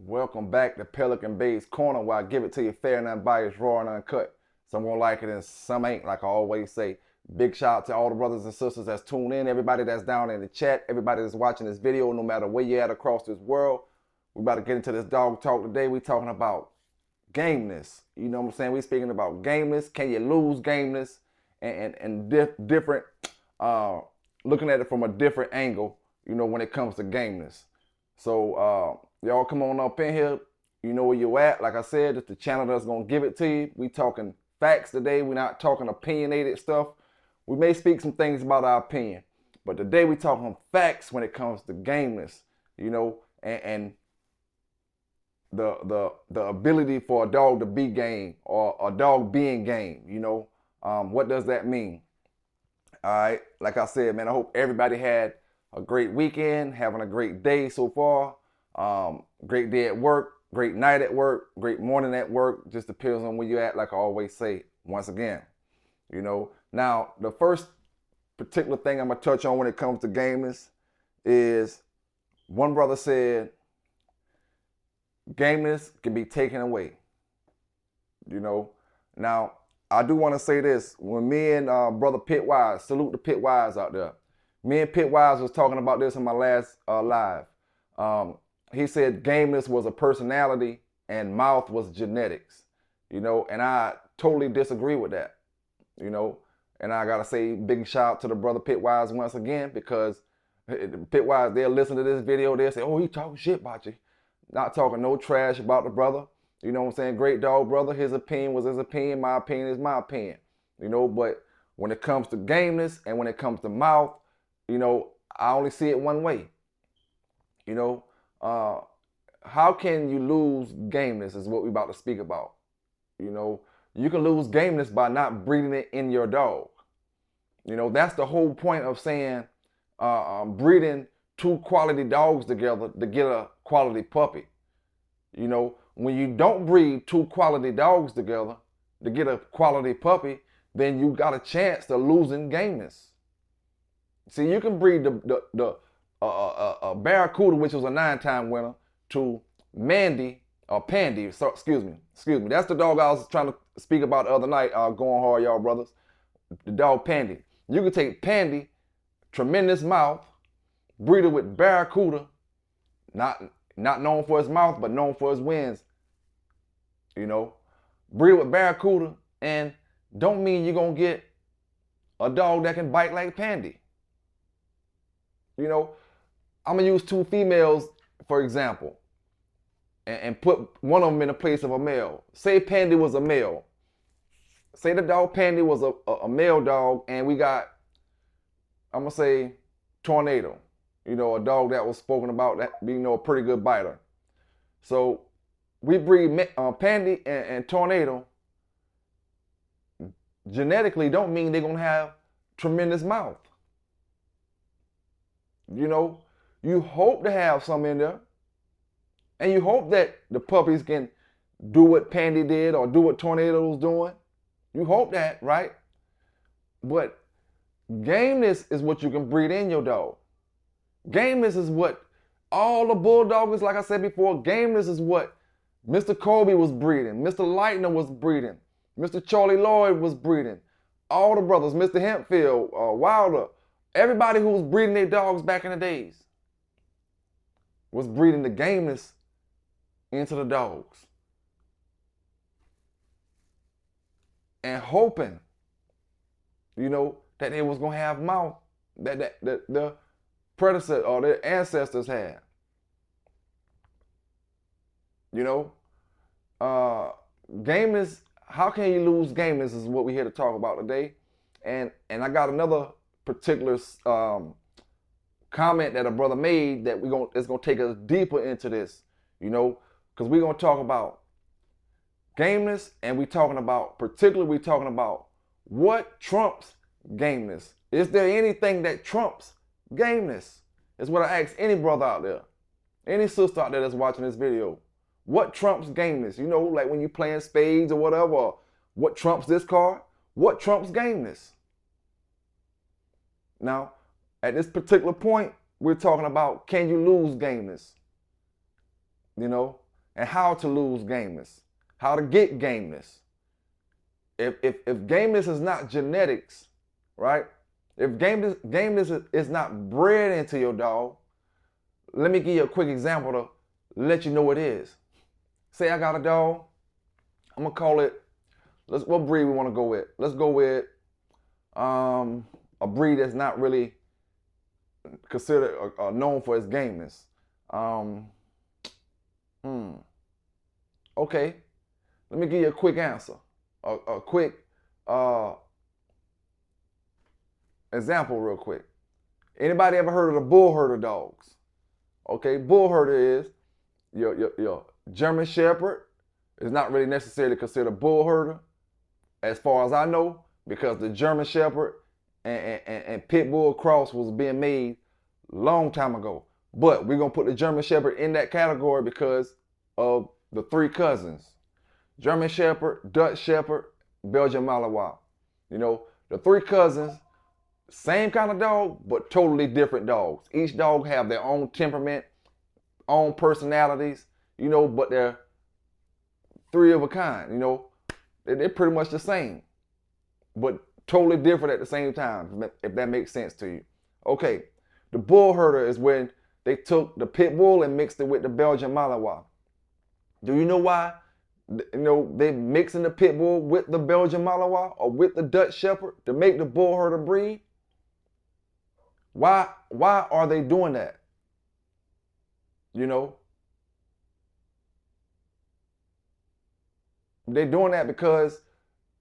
Welcome back to Pelican Bay's Corner, where I give it to you fair and unbiased, raw and uncut. Some gonna like it and some ain't, like I always say. Big shout out to all the brothers and sisters that's tuned in, everybody that's down in the chat, everybody that's watching this video, no matter where you're at across this world. We about to get into this dog talk today. We talking about gameness. You know what I'm saying? We speaking about gameness. Can you lose gameness? And different, looking at it from a different angle, you know, when it comes to gameness. So y'all come on up in here. You know where you at. Like I said, it's the channel that's gonna give it to you. We talking facts today. We're not talking opinionated stuff. We may speak some things about our opinion, but today we talking facts when it comes to gameness. You know, and the ability for a dog to be game or a dog being game. You know, what does that mean? All right, like I said, man, I hope everybody had a great weekend, having a great day so far. Great day at work, great night at work, great morning at work. Just depends on where you at, like I always say, once again. You know, now the first particular thing I'm gonna touch on when it comes to gameness is one brother said gameness can be taken away. You know, now I do want to say this. When me and brother Pitwise, salute the Pitwise out there. Me and Pitwise was talking about this in my last live. He said gameness was a personality and mouth was genetics. You know, and I totally disagree with that. You know, and I gotta say big shout out to the brother Pitwise once again, because Pitwise, they'll listen to this video, they'll say, oh, he talking shit about you. Not talking no trash about the brother. You know what I'm saying? Great dog brother. His opinion was his opinion. My opinion is my opinion. You know, but when it comes to gameness and when it comes to mouth, you know, I only see it one way. You know, how can you lose gameness is what we're about to speak about. You know, you can lose gameness by not breeding it in your dog. You know, that's the whole point of saying breeding two quality dogs together to get a quality puppy. You know, when you don't breed two quality dogs together to get a quality puppy, then you got a chance to losing gameness. See, you can breed the Barracuda, which was a 9-time winner, to Mandy or Pandy. So, excuse me. That's the dog I was trying to speak about the other night. Going hard, y'all brothers. The dog Pandy. You can take Pandy, tremendous mouth, breed it with Barracuda, not known for his mouth, but known for his wins. You know, breed it with Barracuda, and don't mean you're gonna get a dog that can bite like Pandy. You know, I'm gonna use two females for example, and put one of them in the place of a male. Say Pandy was a male. Say the dog Pandy was a male dog, and we got, I'm gonna say, Tornado. You know, a dog that was spoken about that being, you know, a pretty good biter. So we breed Pandy and Tornado. Genetically, don't mean they're gonna have tremendous mouth. You know, you hope to have some in there, and you hope that the puppies can do what Pandy did or do what Tornado was doing. You hope that, right? But gameness is what you can breed in your dog. Gameness is what all the bulldoggers, like I said before, gameness is what Mr. Kobe was breeding, Mr. Lightner was breeding, Mr. Charlie Lloyd was breeding, all the brothers, Mr. Hempfield, Wilder, everybody who was breeding their dogs back in the days was breeding the gameness into the dogs and hoping, you know, that they was gonna have mouth that the predecessor or their ancestors had. You know, gameness. How can you lose gameness is what we're here to talk about today. And I got another particular comment that a brother made that it's gonna take us deeper into this. You know, because we're gonna talk about gameness, and we're talking about what trumps gameness. Is there anything that trumps gameness? Is what I ask any brother out there, any sister out there that's watching this video. What trumps gameness? You know, like when you're playing spades or whatever, or what trumps this card? What trumps gameness? Now, at this particular point, we're talking about, can you lose gameness? You know, and how to lose gameness, how to get gameness. If gameness is not genetics, right? If gameness is not bred into your dog, let me give you a quick example to let you know what it is. Say I got a dog, I'm gonna call it, what breed we wanna go with? Let's go with a breed that's not really considered or known for its gameness. Okay, let me give you a quick answer. A quick example real quick. Anybody ever heard of the bull herder dogs? Okay, bull herder is your German Shepherd is not really necessarily considered bull herder, as far as I know, because the German Shepherd and Pit Bull cross was being made long time ago. But we're gonna put the German Shepherd in that category because of the three cousins: German Shepherd, Dutch Shepherd, Belgian Malinois. You know, the three cousins, same kind of dog, but totally different dogs. Each dog have their own temperament, own personalities, you know, but they're three of a kind, you know. They're pretty much the same, but totally different at the same time, if that makes sense to you. Okay, the bull herder is when they took the Pit Bull and mixed it with the Belgian Malinois. Do you know why? You know, they mixing the Pit Bull with the Belgian Malinois or with the Dutch Shepherd to make the bull herder breed? Why are they doing that? You know, they're doing that because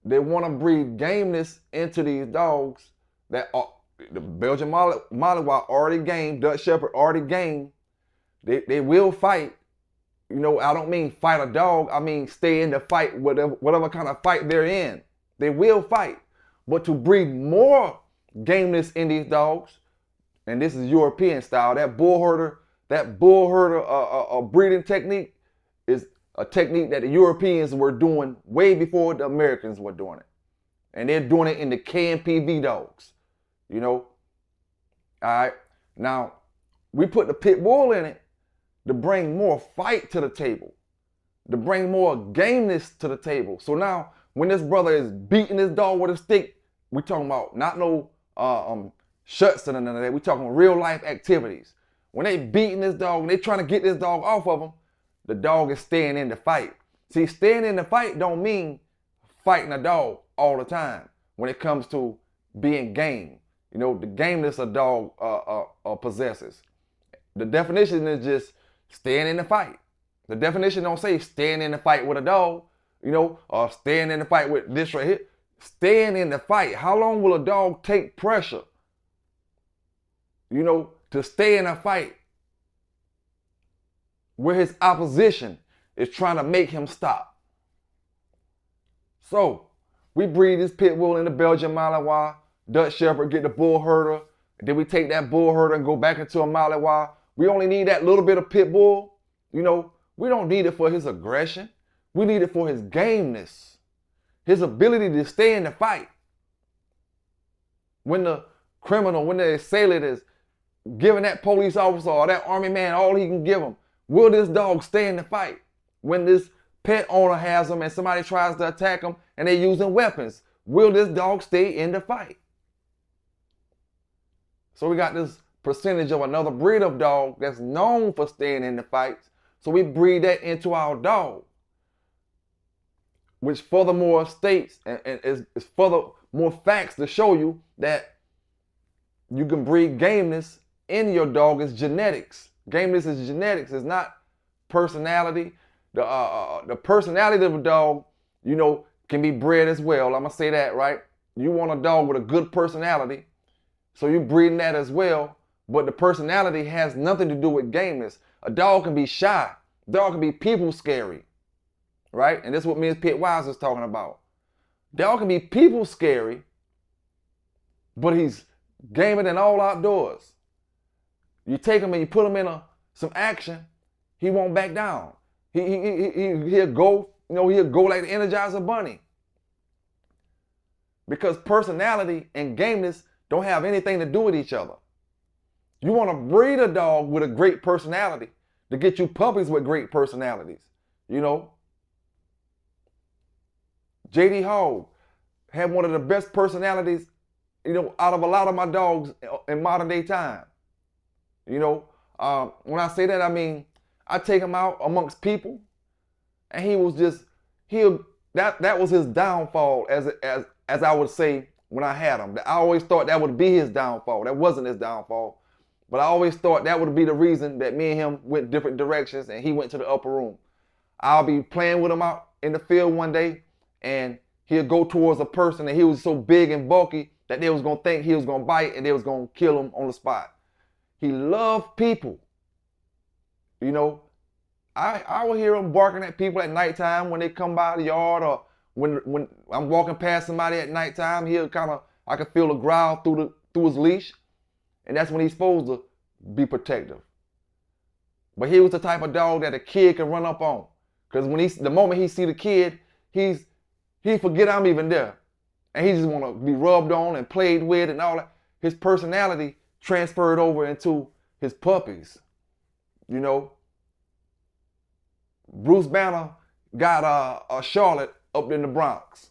they want to breed gameness into these dogs that are the Belgian Malinois already game, Dutch Shepherd already game. They will fight. You know, I don't mean fight a dog. I mean stay in the fight, whatever kind of fight they're in. They will fight. But to breed more gameness in these dogs, and this is European style, that bull herder breeding technique is a technique that the Europeans were doing way before the Americans were doing it. And they're doing it in the KNPV dogs, you know. All right, now we put the Pit Bull in it to bring more fight to the table, to bring more gameness to the table. So now when this brother is beating this dog with a stick, we talking about not no shuts and none of that. We talking real life activities. When they beating this dog and they trying to get this dog off of him, the dog is staying in the fight. See, staying in the fight don't mean fighting a dog all the time when it comes to being game. You know, the gameness a dog possesses. The definition is just staying in the fight. The definition don't say staying in the fight with a dog, you know, or staying in the fight with this right here. Staying in the fight. How long will a dog take pressure, you know, to stay in a fight where his opposition is trying to make him stop? So we breed this Pit Bull in the Belgian Malinois, Dutch Shepherd, get the bull herder. Then we take that bull herder and go back into a Malinois. We only need that little bit of Pit Bull. You know, we don't need it for his aggression. We need it for his gameness, his ability to stay in the fight. When the criminal, when the assailant is giving that police officer or that army man all he can give him, will this dog stay in the fight? When this pet owner has him and somebody tries to attack him and they're using weapons, will this dog stay in the fight? So we got this percentage of another breed of dog that's known for staying in the fights. So we breed that into our dog, which furthermore states and is further more facts to show you that you can breed gameness in your dog. Is genetics. Gameness is genetics. It's not personality. The personality of a dog, you know, can be bred as well. I'm gonna say that, right? You want a dog with a good personality, so you're breeding that as well. But the personality has nothing to do with gameness. A dog can be shy. A dog can be people scary, right? And this is what me and Pit Wise is talking about. Dog can be people scary, but he's gamer than all outdoors. You take him and you put him in some action, he won't back down. He'll go, you know, he'll go like the Energizer Bunny. Because personality and gameness don't have anything to do with each other. You want to breed a dog with a great personality to get you puppies with great personalities. You know, JD Hogg had one of the best personalities, you know, out of a lot of my dogs in modern day time. You know, when I say that, I mean, I take him out amongst people, and he was just, that was his downfall, as I would say when I had him. I always thought that would be his downfall. That wasn't his downfall. But I always thought that would be the reason that me and him went different directions and he went to the upper room. I'll be playing with him out in the field one day, and he'll go towards a person, and he was so big and bulky that they was gonna think he was gonna bite and they was gonna kill him on the spot. He loved people. You know, I will hear him barking at people at nighttime when they come by the yard, or when I'm walking past somebody at nighttime. I can feel a growl through his leash, and that's when he's supposed to be protective. But he was the type of dog that a kid can run up on, because the moment he see the kid, he forget I'm even there, and he just want to be rubbed on and played with and all that. His personality transferred over into his puppies. You know, Bruce Banner got a Charlotte up in the Bronx.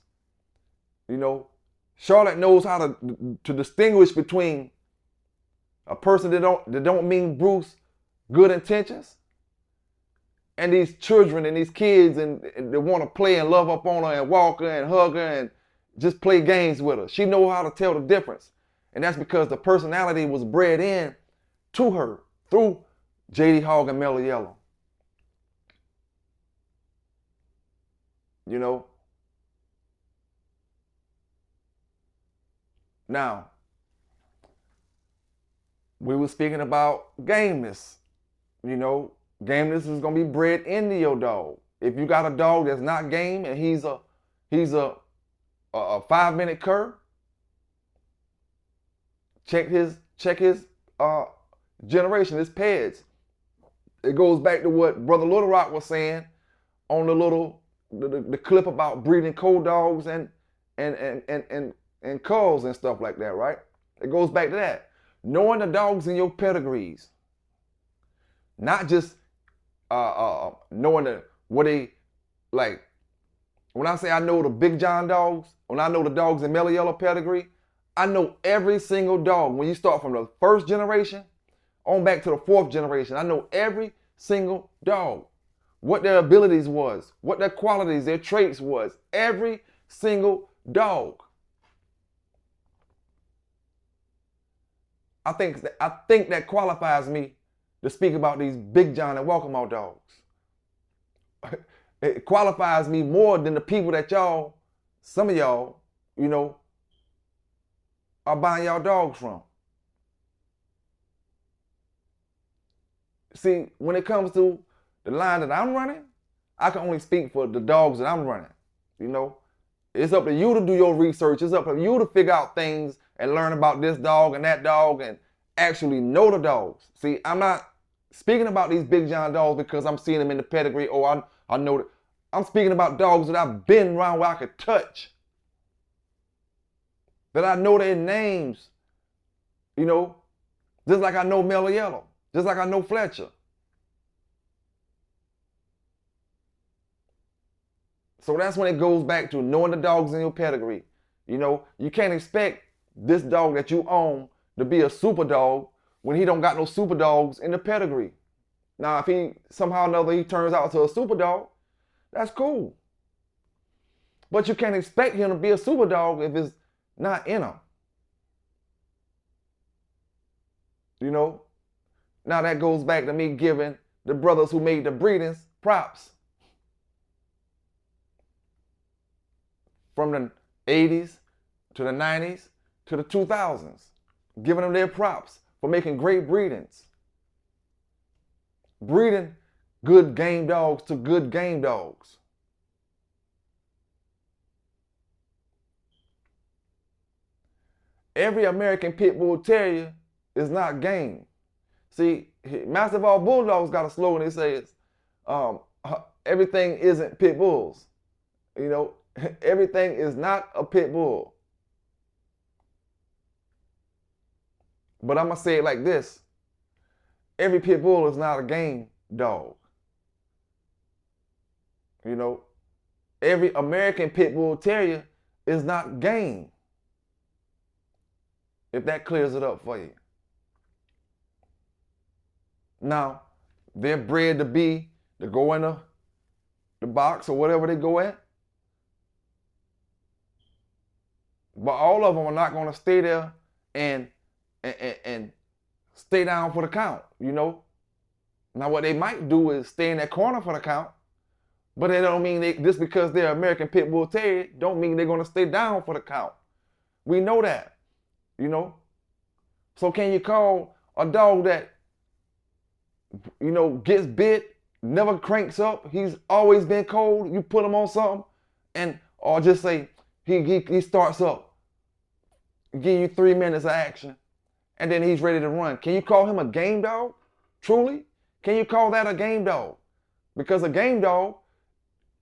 You know, Charlotte knows how to distinguish between a person that don't mean Bruce good intentions, and these children and these kids and they want to play and love up on her and walk her and hug her and just play games with her. She knows how to tell the difference, and that's because the personality was bred in to her through JD Hogg and Mellow Yellow. You know, now we were speaking about gameness. You know, gameness is gonna be bred into your dog. If you got a dog that's not game and he's a 5-minute cur, check his generation, his peds. It goes back to what Brother Little Rock was saying on the clip about breeding cold dogs and culls and stuff like that, right? It goes back to that. Knowing the dogs in your pedigrees. Not just knowing what they like. When I say I know the Big John dogs, when I know the dogs in Mellow Yellow pedigree, I know every single dog. When you start from the first generation on back to the 4th generation, I know every single dog. What their abilities was, what their qualities, their traits was. Every single dog. I think that qualifies me to speak about these Big John and Welcome Out dogs. It qualifies me more than the people that some of y'all, you know, are buying y'all dogs from. See, when it comes to the line that I'm running, I can only speak for the dogs that I'm running. You know, it's up to you to do your research. It's up to you to figure out things and learn about this dog and that dog and actually know the dogs. See, I'm not speaking about these Big John dogs because I'm seeing them in the pedigree. Oh, I know that. I'm speaking about dogs that I've been around where I could touch. That I know their names. You know, just like I know Mellow Yellow. Just like I know Fletcher. So that's when it goes back to knowing the dogs in your pedigree. You know, you can't expect this dog that you own to be a super dog when he don't got no super dogs in the pedigree. Now, if he somehow or another he turns out to a super dog, that's cool. But you can't expect him to be a super dog if it's not in him. You know? Now that goes back to me giving the brothers who made the breedings props. From the 80s to the 90s to the 2000s. Giving them their props for making great breedings. Breeding good game dogs to good game dogs. Every American Pit Bull Terrier is not game. See, Mastiff All Bulldogs got a slogan that says, everything isn't pit bulls. You know, everything is not a pit bull. But I'm going to say it like this. Every pit bull is not a game dog. You know, every American pit bull terrier is not game. If that clears it up for you. Now, they're bred to go in the box or whatever they go at. But all of them are not going to stay there and stay down for the count, you know. Now, what they might do is stay in that corner for the count, but that don't mean just because they're American Pit Bull Terrier, don't mean they're going to stay down for the count. We know that, you know. So can you call a dog that, you know, gets bit, never cranks up, he's always been cold, you put him on something, or just say he starts up, give you 3 minutes of action, and then he's ready to run. Can you call him a game dog? Truly? Can you call that a game dog? Because a game dog,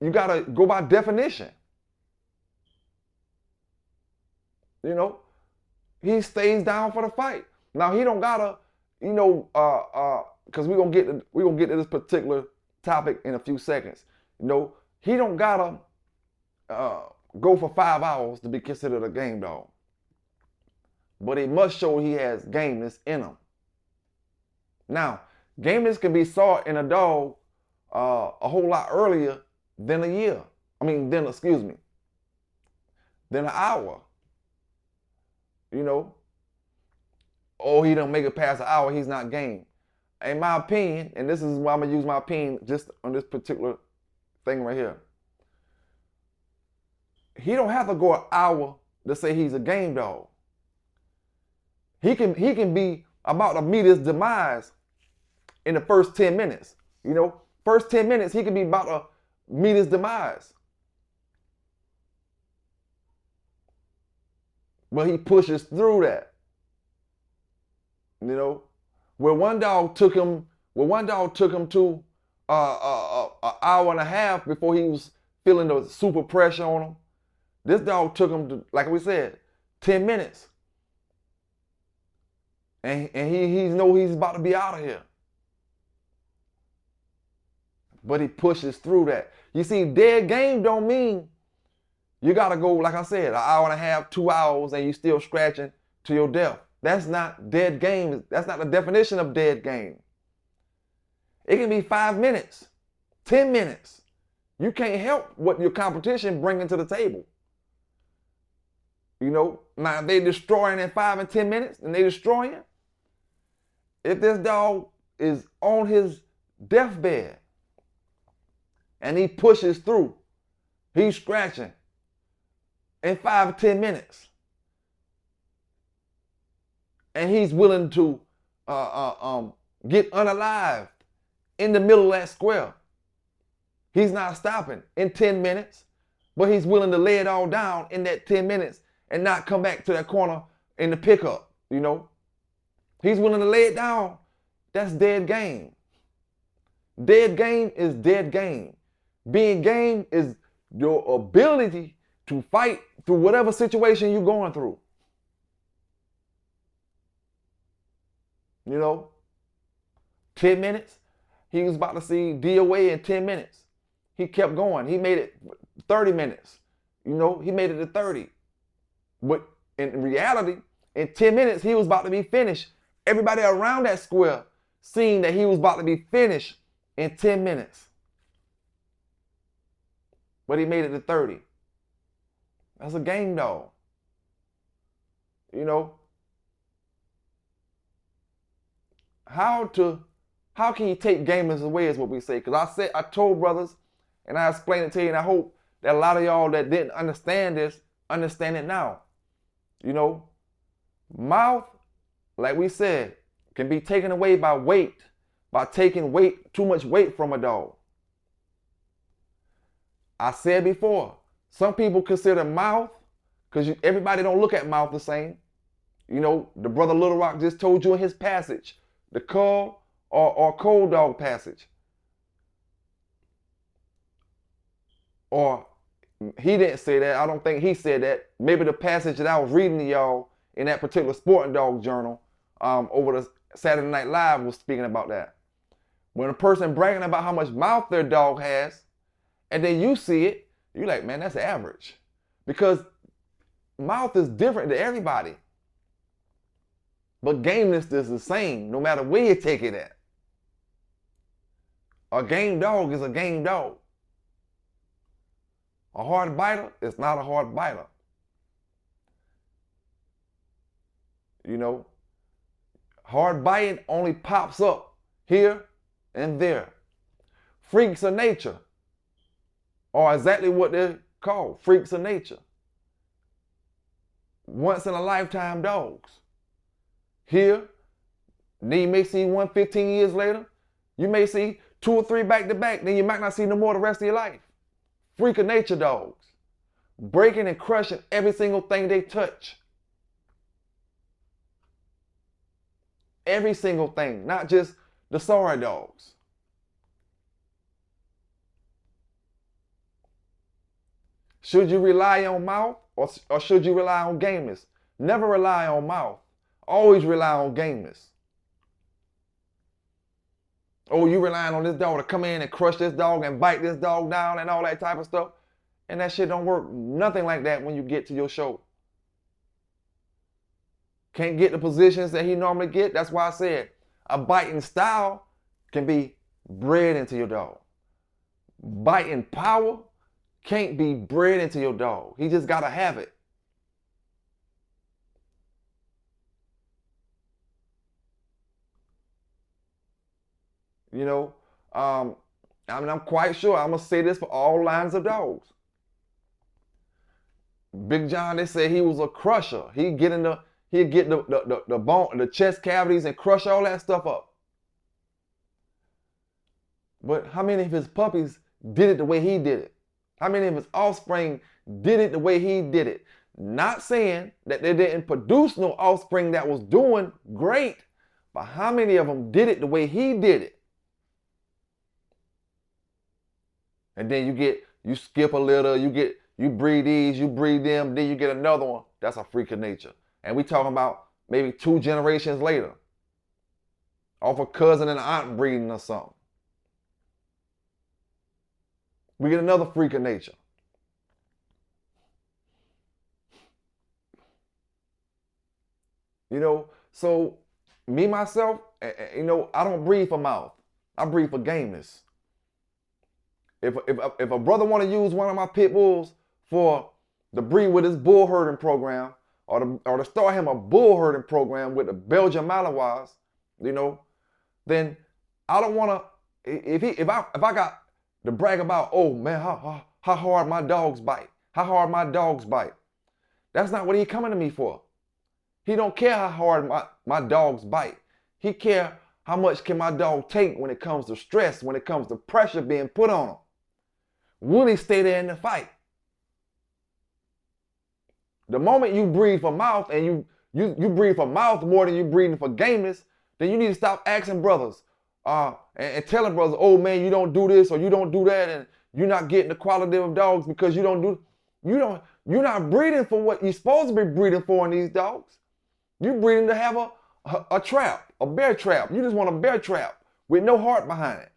you gotta go by definition. You know, he stays down for the fight. Now he don't gotta, you know, because we're gonna get to this particular topic in a few seconds. You know, he don't gotta go for 5 hours to be considered a game dog. But he must show he has gameness in him. Now, gameness can be sought in a dog a whole lot earlier than a year. Than an hour. You know, or he don't make it past an hour, he's not game. In my opinion, and this is why I'm gonna use my opinion just on this particular thing right here. He don't have to go an hour to say he's a game dog. He can be about to meet his demise in the first 10 minutes. You know, first 10 minutes, he can be about to meet his demise. But he pushes through that. You know, where one dog took him to an hour and a half before he was feeling the super pressure on him. This dog took him to, like we said, 10 minutes. And he know he's about to be out of here. But he pushes through that. You see, dead game don't mean you got to go, like I said, an hour and a half, 2 hours, and you still scratching to your death. That's not dead game. That's not the definition of dead game. It can be 5 minutes, 10 minutes. You can't help what your competition bringing to the table. You know, now if they destroying in 5 and 10 minutes, and they destroying, if this dog is on his deathbed and he pushes through, he's scratching in 5 or 10 minutes, and he's willing to get unalived in the middle of that square. He's not stopping in 10 minutes, but he's willing to lay it all down in that 10 minutes and not come back to that corner in the pickup, you know. He's willing to lay it down. That's dead game. Dead game is dead game. Being game is your ability to fight through whatever situation you're going through. You know, 10 minutes. He was about to see DOA in 10 minutes. He kept going. He made it 30 minutes. You know, he made it to 30. But in reality, in 10 minutes, he was about to be finished. Everybody around that square seen that he was about to be finished in 10 minutes. But he made it to 30. That's a game dog. You know, how can you take gameness away is what we say. Because I told brothers, and I explained it to you, and I hope that a lot of y'all that didn't understand this, understand it now. You know, mouth, like we said, can be taken away by weight, by taking too much weight from a dog. I said before, some people consider mouth, because everybody don't look at mouth the same. You know, the brother Little Rock just told you in his passage, the cub or cold dog passage. Or he didn't say that. I don't think he said that. Maybe the passage that I was reading to y'all in that particular Sporting Dog Journal over the Saturday Night Live was speaking about that. When a person bragging about how much mouth their dog has, And then you see it, you're like, man, that's average. Because mouth is different to everybody. But gameness is the same, no matter where you take it at. A game dog is a game dog. A hard biter is not a hard biter. You know, hard biting only pops up here and there. Freaks of nature are exactly what they're called, freaks of nature. Once in a lifetime dogs. Here, then you may see one 15 years later. You may see 2 or 3 back to back. Then you might not see no more the rest of your life. Freak of nature dogs. Breaking and crushing every single thing they touch. Every single thing, not just the sorry dogs. Should you rely on mouth or should you rely on gameness? Never rely on mouth. Always rely on gameness. Oh, you relying on this dog to come in and crush this dog and bite this dog down and all that type of stuff. And that shit don't work nothing like that when you get to your show. Can't get the positions that he normally get. That's why I said a biting style can be bred into your dog. Biting power can't be bred into your dog. He just gotta have it. You know, I'm quite sure I'm gonna say this for all lines of dogs. Big John, they say he was a crusher. He'd get the bone, the chest cavities and crush all that stuff up. But how many of his puppies did it the way he did it? How many of his offspring did it the way he did it? Not saying that they didn't produce no offspring that was doing great, but how many of them did it the way he did it? And then you skip a litter, you breed these, you breed them, then you get another one. That's a freak of nature. And we talking about maybe 2 generations later. Off a cousin and aunt breeding or something. We get another freak of nature. You know, so me, myself, you know, I don't breed for mouth. I breed for gameness. If a brother want to use one of my pit bulls for the breed with his bull herding program, or to start him a bull herding program with the Belgian Malinois, you know, then I don't want to. If I got to brag about, oh man, how hard my dogs bite, how hard my dogs bite. That's not what he coming to me for. He don't care how hard my dogs bite. He care how much can my dog take when it comes to stress, when it comes to pressure being put on him. Will he stay there in the fight? The moment you breed for mouth and you breed for mouth more than you breeding for gameness, then you need to stop asking brothers and telling brothers, oh man, you don't do this or you don't do that, and you're not getting the quality of dogs because you're not breeding for what you're supposed to be breeding for in these dogs. You're breeding to have a trap, a bear trap. You just want a bear trap with no heart behind it.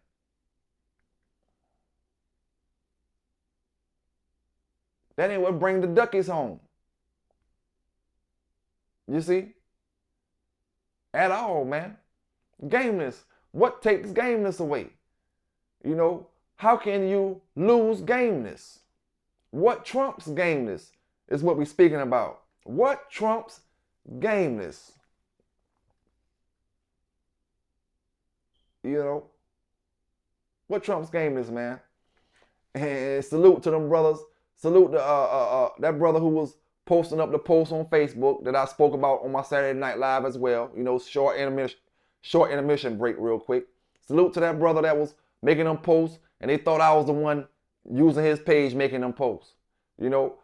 That ain't what bring the duckies home. You see? At all, man. Gameness. What takes gameness away? You know, how can you lose gameness? What trumps gameness is what we're speaking about. What trumps gameness? You know, what trumps gameness, man? And salute to them brothers. Salute to that brother who was posting up the post on Facebook that I spoke about on my Saturday Night Live as well. You know, short intermission break real quick. Salute to that brother that was making them posts and they thought I was the one using his page making them posts. You know,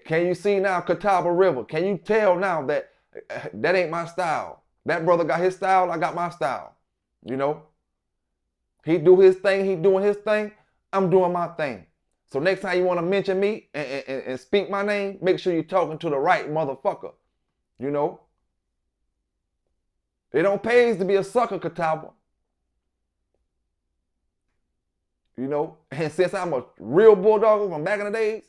can you see now Catawba River? Can you tell now that that ain't my style? That brother got his style, I got my style. You know, he do his thing, he doing his thing, I'm doing my thing. So next time you want to mention me and speak my name, make sure you're talking to the right motherfucker. You know? It don't pay to be a sucker, Catawba. you know. And since I'm a real bulldog from back in the days,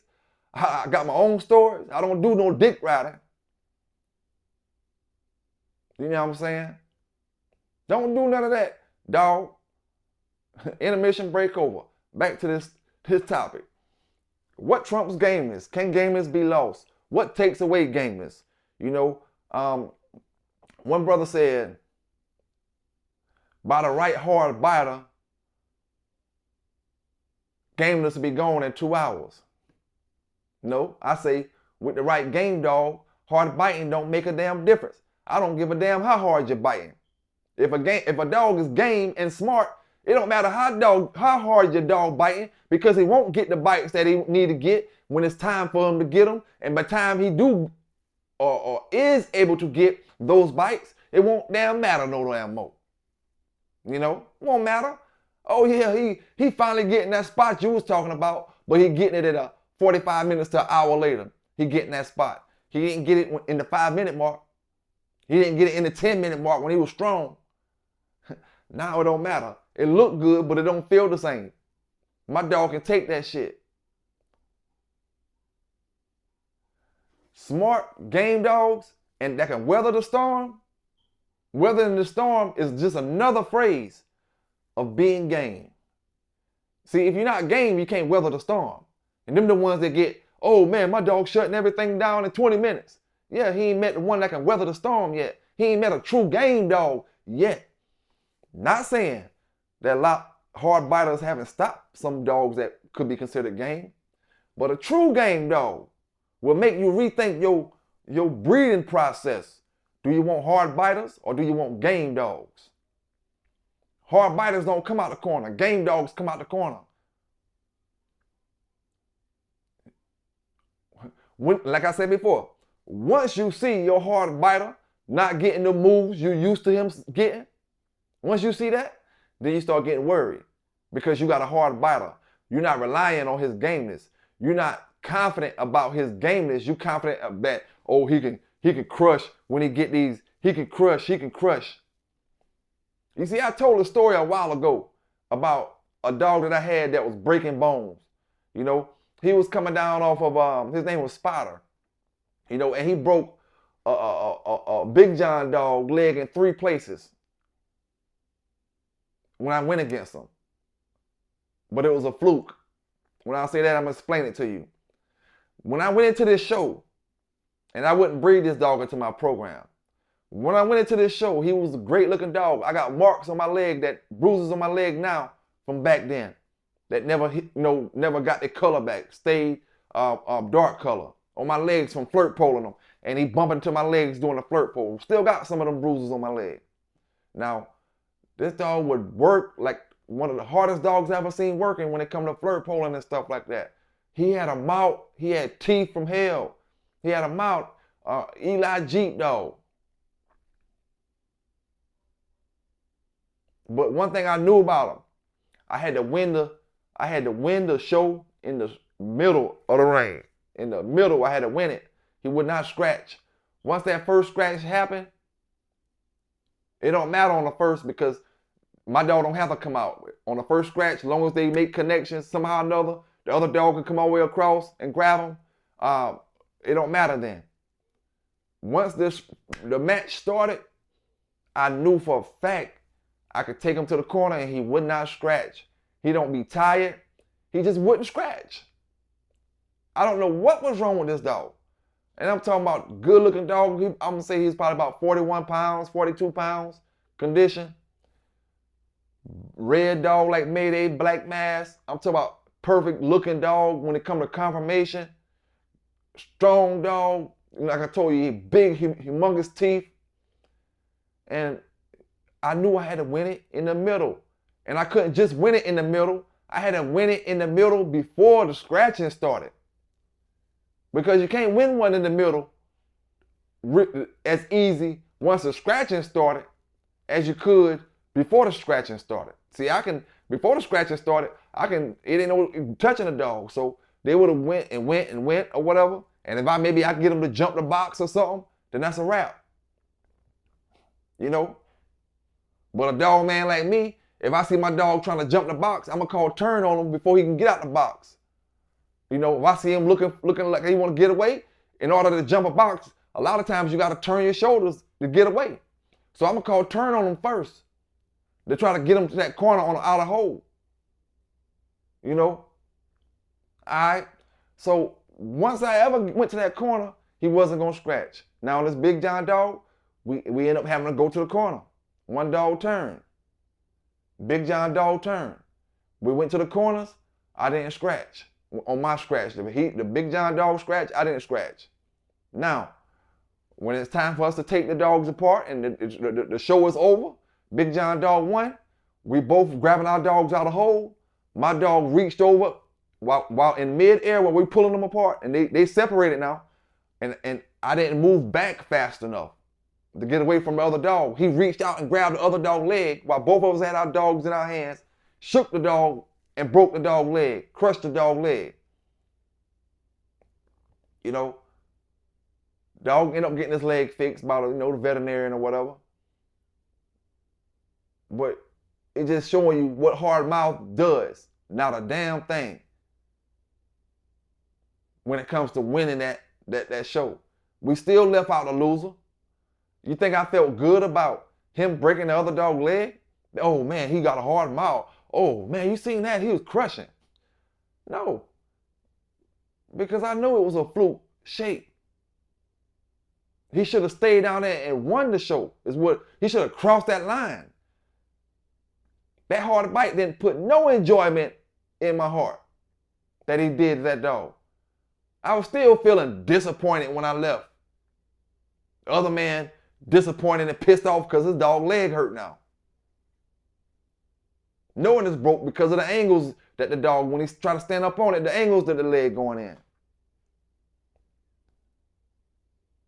I got my own stories. I don't do no dick riding. You know what I'm saying? Don't do none of that, dog. Intermission break over. Back to this topic. What trumps gameness? Can gameness be lost? What takes away gameness? You know, one brother said, by the right hard biter, gameness will be gone in 2 hours. No, I say with the right game dog, hard biting don't make a damn difference. I don't give a damn how hard you're biting. If a dog is game and smart, it don't matter how hard your dog biting, because he won't get the bites that he need to get when it's time for him to get them. And by the time he do or is able to get those bites, it won't damn matter no damn more. You know, won't matter. Oh yeah, he finally getting that spot you was talking about, but he getting it at 45 minutes to an hour later. He getting that spot. He didn't get it in the 5-minute mark. He didn't get it in the 10-minute mark when he was strong. Now it don't matter. It look good, but it don't feel the same. My dog can take that shit. Smart game dogs and that can weather the storm. Weathering the storm is just another phrase of being game. See, if you're not game, you can't weather the storm. And them the ones that get, oh man, my dog shutting everything down in 20 minutes. Yeah, he ain't met the one that can weather the storm yet. He ain't met a true game dog yet. Not saying that a lot hard biters haven't stopped some dogs that could be considered game, but a true game dog will make you rethink your breeding process. Do you want hard biters or do you want game dogs? Hard biters don't come out the corner. Game dogs come out the corner. Like I said before, once you see your hard biter not getting the moves you used to him getting, once you see that, then you start getting worried because you got a hard biter. You're not relying on his gameness. You're not confident about his gameness. You're confident that, oh, he can crush when he get these. He can crush. You see, I told a story a while ago about a dog that I had that was breaking bones. You know, he was coming down off of, his name was Spider. You know, and he broke a Big John dog leg in 3 places when I went against him. But it was a fluke. When I say that, I'm going to explain it to you. When I went into this show, and I wouldn't breed this dog into my program. When I went into this show, he was a great looking dog. I got marks on my leg, bruises on my leg now from back then. That never got the color back. Stayed dark color on my legs from flirt poling them. And he bumped into my legs doing the flirt pole. Still got some of them bruises on my leg. Now, this dog would work like one of the hardest dogs I've ever seen working when it comes to flirt poling and stuff like that. He had a mouth. He had teeth from hell. He had a mouth. Eli Jeep dog. But one thing I knew about him, I had to win the show in the middle of the ring. In the middle, I had to win it. He would not scratch. Once that first scratch happened, it don't matter on the first because my dog don't have to come out. On the first scratch, as long as they make connections somehow or another, the other dog can come all the way across and grab him. It don't matter then. Once the match started, I knew for a fact I could take him to the corner and he would not scratch. He don't be tired. He just wouldn't scratch. I don't know what was wrong with this dog. And I'm talking about good looking dog. I'm going to say he's probably about 41 pounds, 42 pounds condition. Red dog like Mayday, black mask. I'm talking about perfect looking dog when it comes to conformation. Strong dog. Like I told you, he big, humongous teeth. And I knew I had to win it in the middle. And I couldn't just win it in the middle. I had to win it in the middle before the scratching started. Because you can't win one in the middle as easy once the scratching started as you could before the scratching started. See, before the scratching started, it ain't no touching the dog. So they would have went or whatever. And if I get them to jump the box or something, then that's a wrap. You know? But a dog man like me, If I see my dog trying to jump the box, I'm gonna call turn on him before he can get out the box. You know, if I see him looking like he want to get away, in order to jump a box, a lot of times you got to turn your shoulders to get away. So I'm gonna call turn on him first to try to get him to that corner on the outer hole. You know? All right. So once I ever went to that corner, he wasn't gonna scratch. Now on this Big John dog, we end up having to go to the corner. One dog turn. Big John dog turn. We went to the corners. I didn't scratch. On my scratch, the Big John dog scratch, I didn't scratch. Now, when it's time for us to take the dogs apart and the show is over, Big John dog won. We both grabbing our dogs out of the hole. My dog reached over while in mid-air while we pulling them apart, and they separated now, and I didn't move back fast enough to get away from the other dog. He reached out and grabbed the other dog's leg while both of us had our dogs in our hands, shook the dog and broke the dog's leg, crushed the dog's leg. You know, dog ended up getting his leg fixed by the veterinarian or whatever. But it's just showing you what hard mouth does. Not a damn thing when it comes to winning that show. We still left out a loser. You think I felt good about him breaking the other dog's leg? Oh man, he got a hard mouth. Oh man, you seen that? He was crushing. No, because I knew it was a fluke shake. He should have stayed down there and won the show. He should have crossed that line. That hard bite didn't put no enjoyment in my heart that he did to that dog. I was still feeling disappointed when I left. The other man disappointed and pissed off because his dog's leg hurt now. Knowing it's broke because of the angles that the dog, when he's trying to stand up on it, the angles that the leg going in.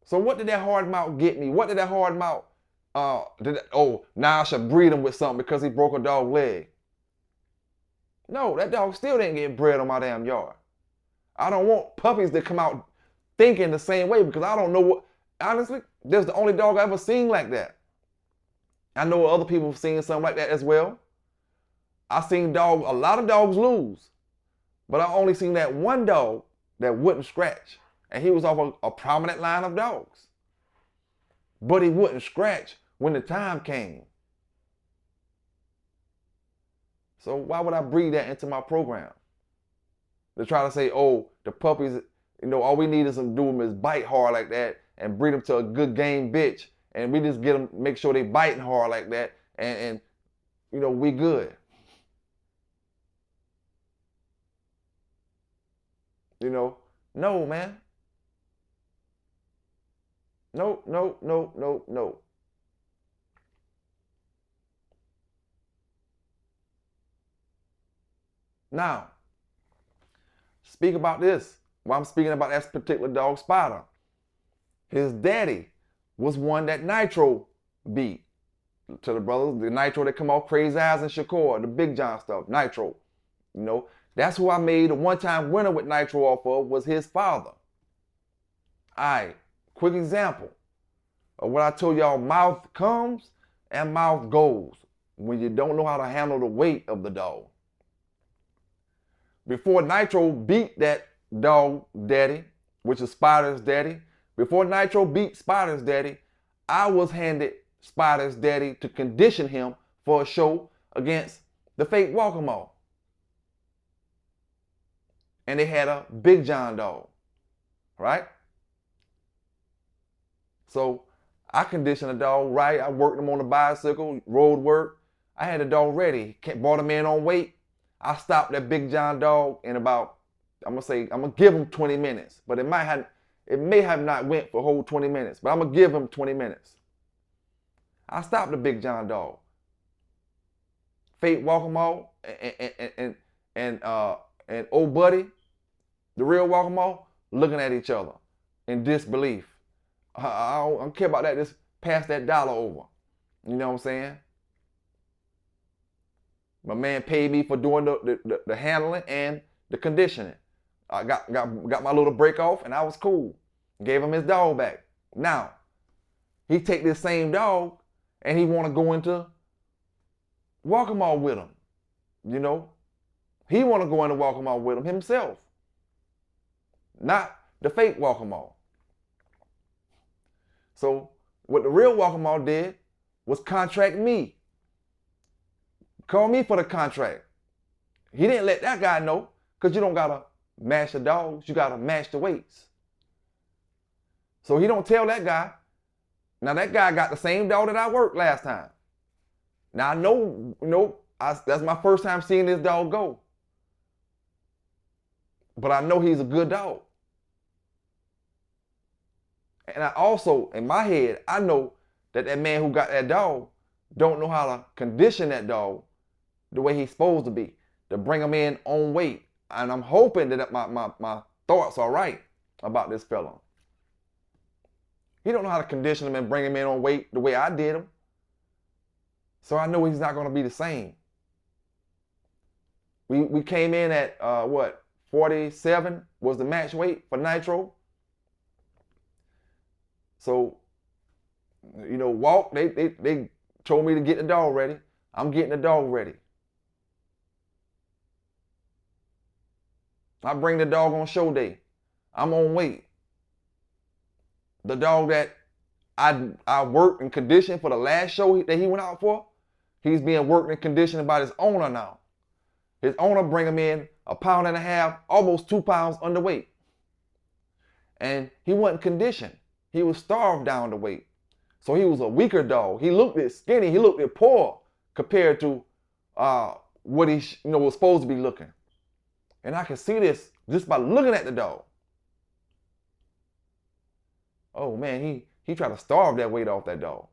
So what did that hard mouth get me? What did that hard mouth, now I should breed him with something because he broke a dog's leg. No, that dog still didn't get bred on my damn yard. I don't want puppies that come out thinking the same way because I don't know what, honestly, that's the only dog I ever seen like that. I know other people have seen something like that as well. I seen a lot of dogs lose, but I only seen that one dog that wouldn't scratch. And he was off a prominent line of dogs. But he wouldn't scratch when the time came. So why would I breed that into my program? To try to say, oh, the puppies, all we need is to do them is bite hard like that and breed them to a good game bitch. And we just get them, make sure they biting hard like that and we good. No, man. No. Now, speak about this. While I'm speaking about that particular dog, Spider. His daddy was one that Nitro beat. To the brothers, the Nitro that come off Critized and Shakur, the Big John stuff, Nitro. That's who I made a one-time winner with Nitro off of, was his father. Alright, quick example of what I told y'all, mouth comes and mouth goes when you don't know how to handle the weight of the dog. Before Nitro beat that dog daddy, which is Spider's daddy, before Nitro beat Spider's daddy, I was handed Spider's daddy to condition him for a show against the fake Walk'em. And they had a Big John dog, right? So I conditioned the dog right. I worked him on the bicycle, road work. I had the dog ready. Brought him in on weight. I stopped that Big John dog in about, I'm gonna give him 20 minutes, but it may have not went for a whole 20 minutes, but I'm gonna give him 20 minutes. I stopped the Big John dog. Fake Walk'em and old buddy, the real Walk'em, looking at each other in disbelief. I don't care about that. Just pass that dollar over. You know what I'm saying? My man paid me for doing the handling and the conditioning. I got my little break off and I was cool. Gave him his dog back. Now, he take this same dog and he want to go into walk them all with him. You know, he want to go in and walk them all with him himself, not the fake walk them all. So what the real walk them all did was contract me. Call me for the contract. He didn't let that guy know, because you don't gotta match the dogs, you gotta match the weights. So he don't tell that guy. Now that guy got the same dog that I worked last time. Now I know, that's my first time seeing this dog go. But I know he's a good dog. And I also, in my head, I know that that man who got that dog don't know how to condition that dog the way he's supposed to be, to bring him in on weight. And I'm hoping that my thoughts are right about this fella. He don't know how to condition him and bring him in on weight the way I did him. So I know he's not going to be the same. We came in at, 47 was the match weight for Nitro. So, walk, they told me to get the dog ready. I'm getting the dog ready. I bring the dog on show day. I'm on weight. The dog that I worked and conditioned for the last show that he went out for, he's being worked and conditioned by his owner now. His owner bring him in 1.5 pounds, almost 2 pounds underweight. And he wasn't conditioned. He was starved down to weight. So he was a weaker dog. He looked skinny. He looked poor compared to what he was supposed to be looking. And I can see this just by looking at the dog. Oh man, he tried to starve that weight off that dog.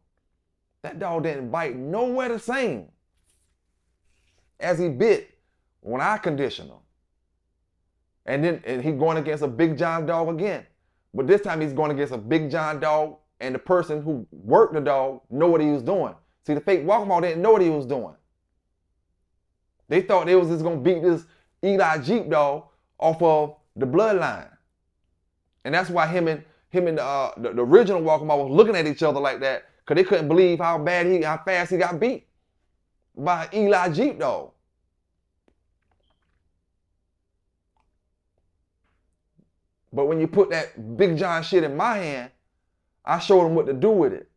That dog didn't bite nowhere the same as he bit when I conditioned him. And he's going against a Big John dog again. But this time he's going against a Big John dog, and the person who worked the dog know what he was doing. See, the fake walkabout didn't know what he was doing. They thought they was just going to beat this Eli Jeep dog off of the bloodline. And that's why him and the original walkabout was looking at each other like that, because they couldn't believe how fast he got beat by Eli Jeep dog. But when you put that Big John shit in my hand, I showed him what to do with it.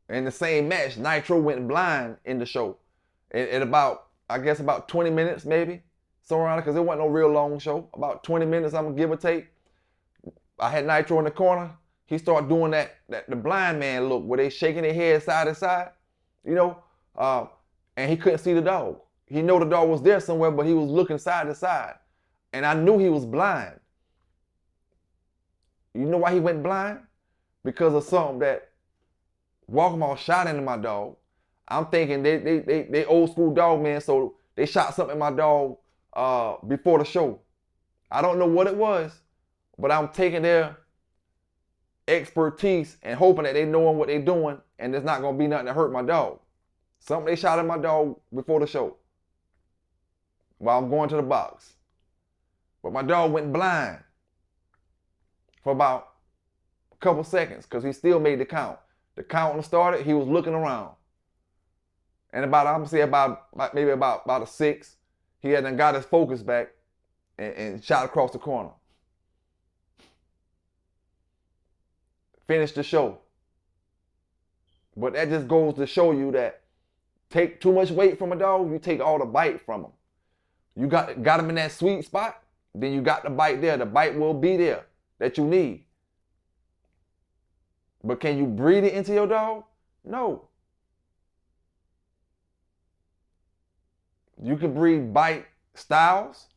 In the same match, Nitro went blind in the show. At about 20 minutes maybe, somewhere around it, because it wasn't no real long show. About 20 minutes, I'm gonna give or take. I had Nitro in the corner. He started doing the blind man look, where they shaking their head side to side, and he couldn't see the dog. He know the dog was there somewhere, but he was looking side to side. And I knew he was blind. You know why he went blind? Because of something that Walkabout shot into my dog. I'm thinking they old school dog, man, so they shot something in my dog before the show. I don't know what it was, but I'm taking their expertise and hoping that they knowing what they're doing, and there's not gonna be nothing to hurt my dog. Something they shot at my dog before the show while I'm going to the box. But my dog went blind for about a couple seconds, because he still made the count. The counting started, he was looking around. And maybe about a 6, he had then got his focus back and shot across the corner. Finished the show. But that just goes to show you that take too much weight from a dog, you take all the bite from him. You got him in that sweet spot, then you got the bite there. The bite will be there that you need. But can you breed it into your dog? No. You can breed bite styles.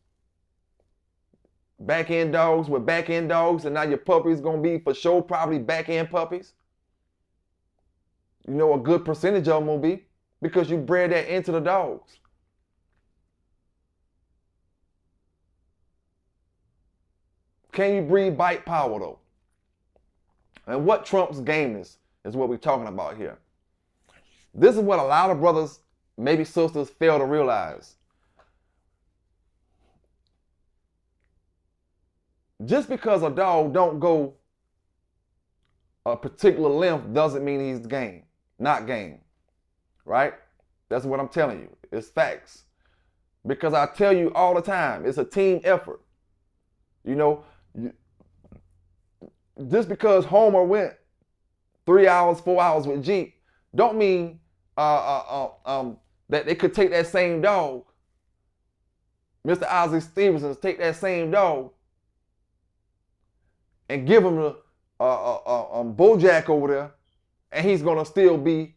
Back end dogs with back end dogs, and now your puppy's gonna be for sure probably back end puppies. A good percentage of them will be, because you bred that into the dogs. Can you breed bite power though? And what trumps gameness is what we're talking about here. This is what a lot of brothers, maybe sisters, fail to realize. Just because a dog don't go a particular length doesn't mean he's game, not game, right? That's what I'm telling you. It's facts. Because I tell you all the time, it's a team effort. You know, just because Homer went 3 hours, 4 hours with Jeep, don't mean that they could take that same dog. Mr. Isaac Stevenson take that same dog and give him a Bojack over there, and he's gonna still be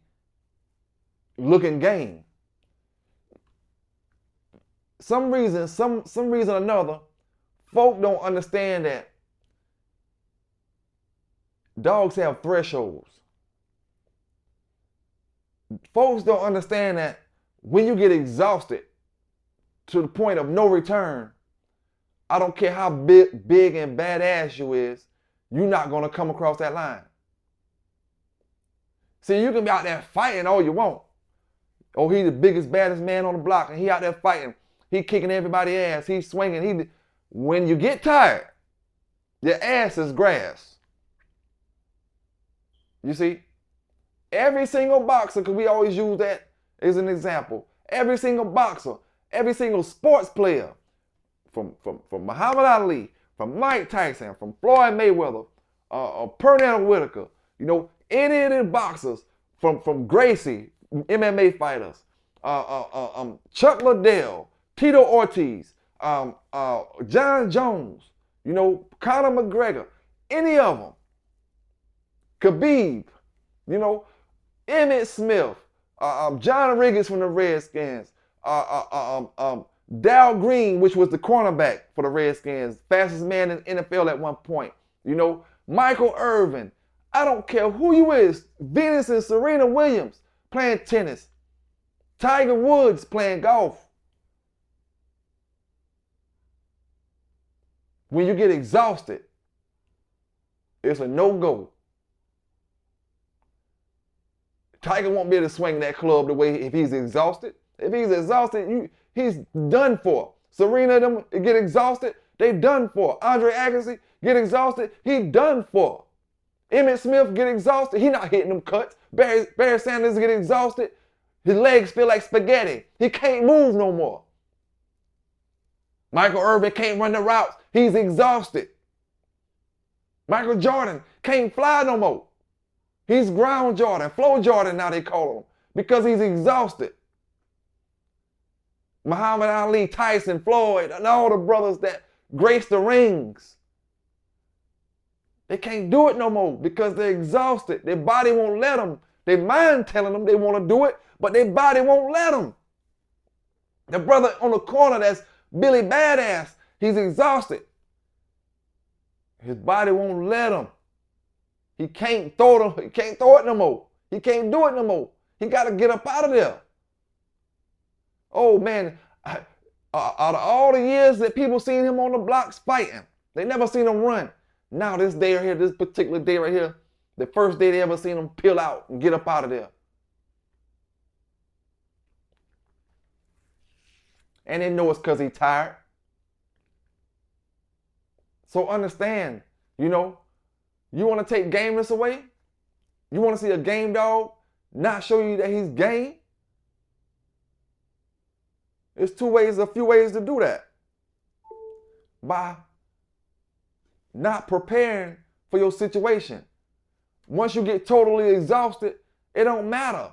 looking game. Some reason or another, folk don't understand that dogs have thresholds. Folks don't understand that when you get exhausted to the point of no return, I don't care how big and badass you is, you're not gonna come across that line. See, you can be out there fighting all you want. Oh, he's the biggest, baddest man on the block, and he out there fighting. He kicking everybody's ass. He's swinging. When you get tired, your ass is grass. You see? Every single boxer, because we always use that as an example. Every single boxer, every single sports player, from Muhammad Ali, from Mike Tyson, from Floyd Mayweather, Pernell Whitaker, you know, any of the boxers, from Gracie, MMA fighters, Chuck Liddell, Tito Ortiz, John Jones, you know, Conor McGregor, any of them, Khabib, you know, Emmitt Smith, John Riggins from the Redskins, Dal Green, which was the cornerback for the Redskins, fastest man in the NFL at one point, you know, Michael Irvin. I don't care who you is, Venus and Serena Williams playing tennis, Tiger Woods playing golf. When you get exhausted, it's a no-go. Tiger won't be able to swing that club the way if he's exhausted. If he's exhausted, he's done for. Serena them get exhausted, they done for. Andre Agassi get exhausted, he done for. Emmitt Smith get exhausted, he not hitting them cuts. Barry Sanders get exhausted, his legs feel like spaghetti. He can't move no more. Michael Irvin can't run the routes, he's exhausted. Michael Jordan can't fly no more. He's ground Jordan, flow Jordan now they call him, because he's exhausted. Muhammad Ali, Tyson, Floyd, and all the brothers that grace the rings, they can't do it no more because they're exhausted. Their body won't let them. Their mind telling them they want to do it, but their body won't let them. The brother on the corner that's Billy Badass, he's exhausted. His body won't let him. He can't throw it no more. He can't do it no more. He got to get up out of there. Oh man, out of all the years that people seen him on the blocks fighting, they never seen him run. Now this day right here, this particular day right here, the first day they ever seen him peel out and get up out of there. And they know it's because he's tired. So understand, you know, you want to take gameness away? You want to see a game dog not show you that he's game? There's a few ways to do that. By not preparing for your situation. Once you get totally exhausted, it don't matter.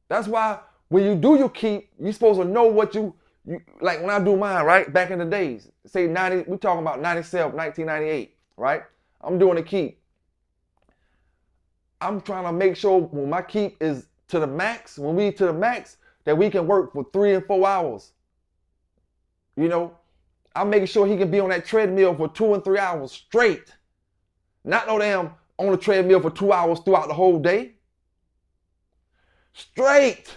That's why when you do your keep, you're supposed to know what you like when I do mine, right? Back in the days, say 90, we're talking about 97, 1998, right? I'm doing a keep. I'm trying to make sure when my keep is to the max, when we to the max, that we can work for 3 and 4 hours. You know, I'm making sure he can be on that treadmill for 2 and 3 hours straight. Not no damn on the treadmill for 2 hours throughout the whole day. Straight.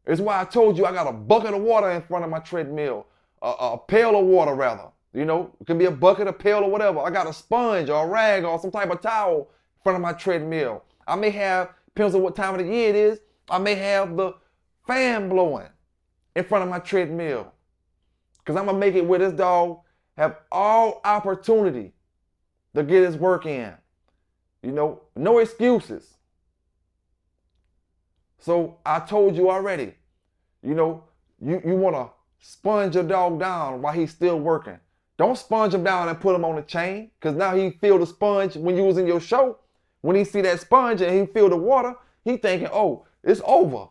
It's why I told you I got a bucket of water in front of my treadmill. A pail of water rather. You know, it can be a bucket, a pail, or whatever. I got a sponge or a rag or some type of towel in front of my treadmill. I may have, depends on what time of the year it is, I may have the fan blowing in front of my treadmill. Because I'm going to make it where this dog have all opportunity to get his work in. You know, no excuses. So I told you already, you know, you want to sponge your dog down while he's still working. Don't sponge him down and put him on the chain, because now he feel the sponge when you was in your show. When he see that sponge and he feel the water, he thinking, oh, it's over.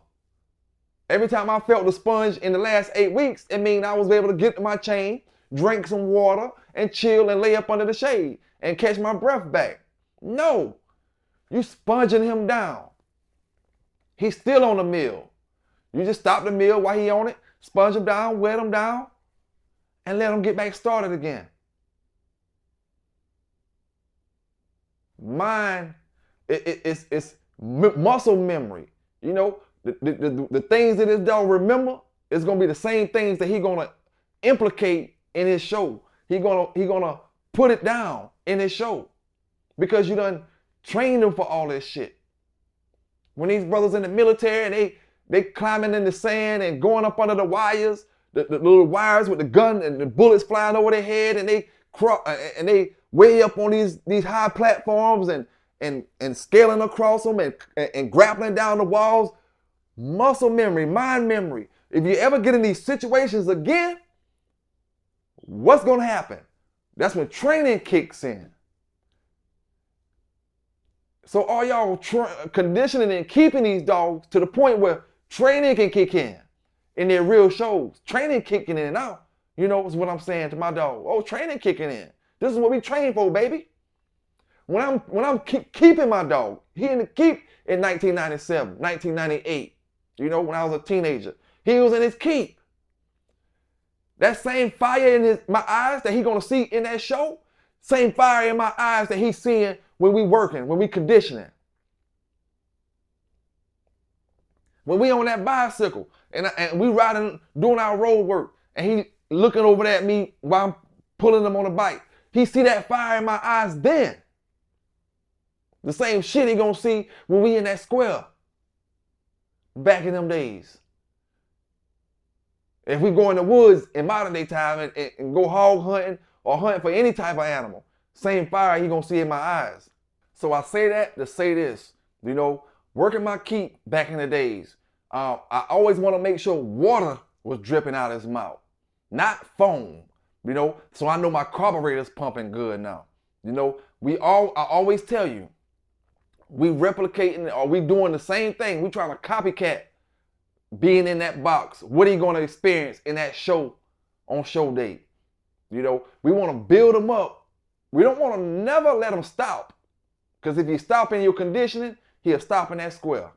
Every time I felt the sponge in the last 8 weeks, it means I was able to get to my chain, drink some water, and chill and lay up under the shade and catch my breath back. No, you sponging him down. He's still on the meal. You just stop the meal while he on it, sponge him down, wet him down, and let him get back started again. Mind, it's muscle memory. You know, the things that this dog remember is gonna be the same things that he gonna implicate in his show. He gonna put it down in his show because you done trained him for all this shit. When these brothers in the military and they climbing in the sand and going up under the wires, the little wires with the gun and the bullets flying over their head, and they way up on these high platforms and scaling across them and grappling down the walls. Muscle memory, mind memory. If you ever get in these situations again, what's gonna happen? That's when training kicks in. So all y'all conditioning and keeping these dogs to the point where training can kick in their real shows. Training kicking in now. You know, is what I'm saying to my dog. Oh, training kicking in. This is what we train for, baby. When I'm keeping my dog, he in the keep in 1997, 1998. You know, when I was a teenager, he was in his keep. That same fire in my eyes that he gonna see in that show, same fire in my eyes that he's seeing when we working, when we conditioning. When we on that bicycle and we riding, doing our road work, and he looking over at me while I'm pulling him on the bike, he see that fire in my eyes then. The same shit he gonna see when we in that square back in them days. If we go in the woods in modern day time and go hog hunting or hunting for any type of animal, same fire he gonna see in my eyes. So I say that to say this, you know, working my keep back in the days, I always want to make sure water was dripping out of his mouth, not foam, you know, so I know my carburetor's pumping good now. You know, I always tell you, we replicating or we doing the same thing. We trying to copycat being in that box. What are you going to experience in that show on show day? You know, we want to build them up. We don't want to never let them stop. Because if you stop in your conditioning, he'll stop in that square.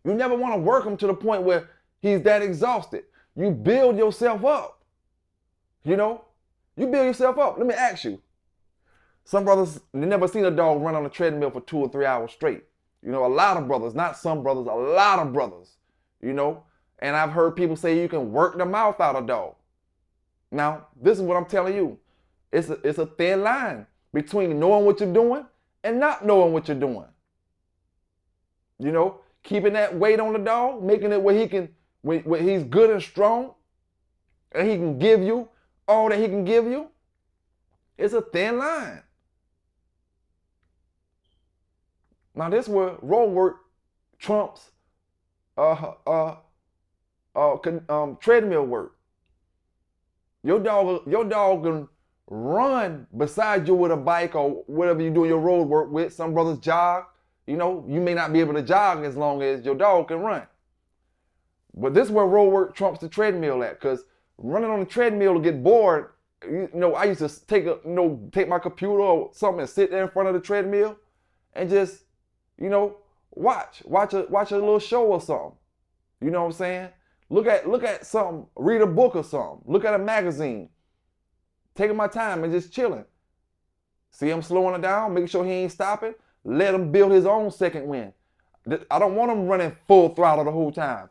You never want to work him to the point where he's that exhausted. You build yourself up. You know, you build yourself up. Let me ask you. Some brothers, they never seen a dog run on a treadmill for 2 or 3 hours straight. You know, a lot of brothers, not some brothers, a lot of brothers, you know. And I've heard people say you can work the mouth out of a dog. Now, this is what I'm telling you. It's a thin line between knowing what you're doing and not knowing what you're doing. You know, keeping that weight on the dog, making it where he's good and strong, and he can give you all that he can give you. It's a thin line. Now this where road work trumps treadmill work. Your dog can run beside you with a bike or whatever you do your road work with. Some brothers jog. You know, you may not be able to jog as long as your dog can run. But this is where road work trumps the treadmill at, because running on the treadmill to get bored. You know, I used to take my computer or something and sit there in front of the treadmill and just, you know, watch a little show or something. You know what I'm saying? Look at something, read a book or something, look at a magazine, taking my time and just chilling. See him slowing it down, making sure he ain't stopping, let him build his own second wind. I don't want him running full throttle the whole time.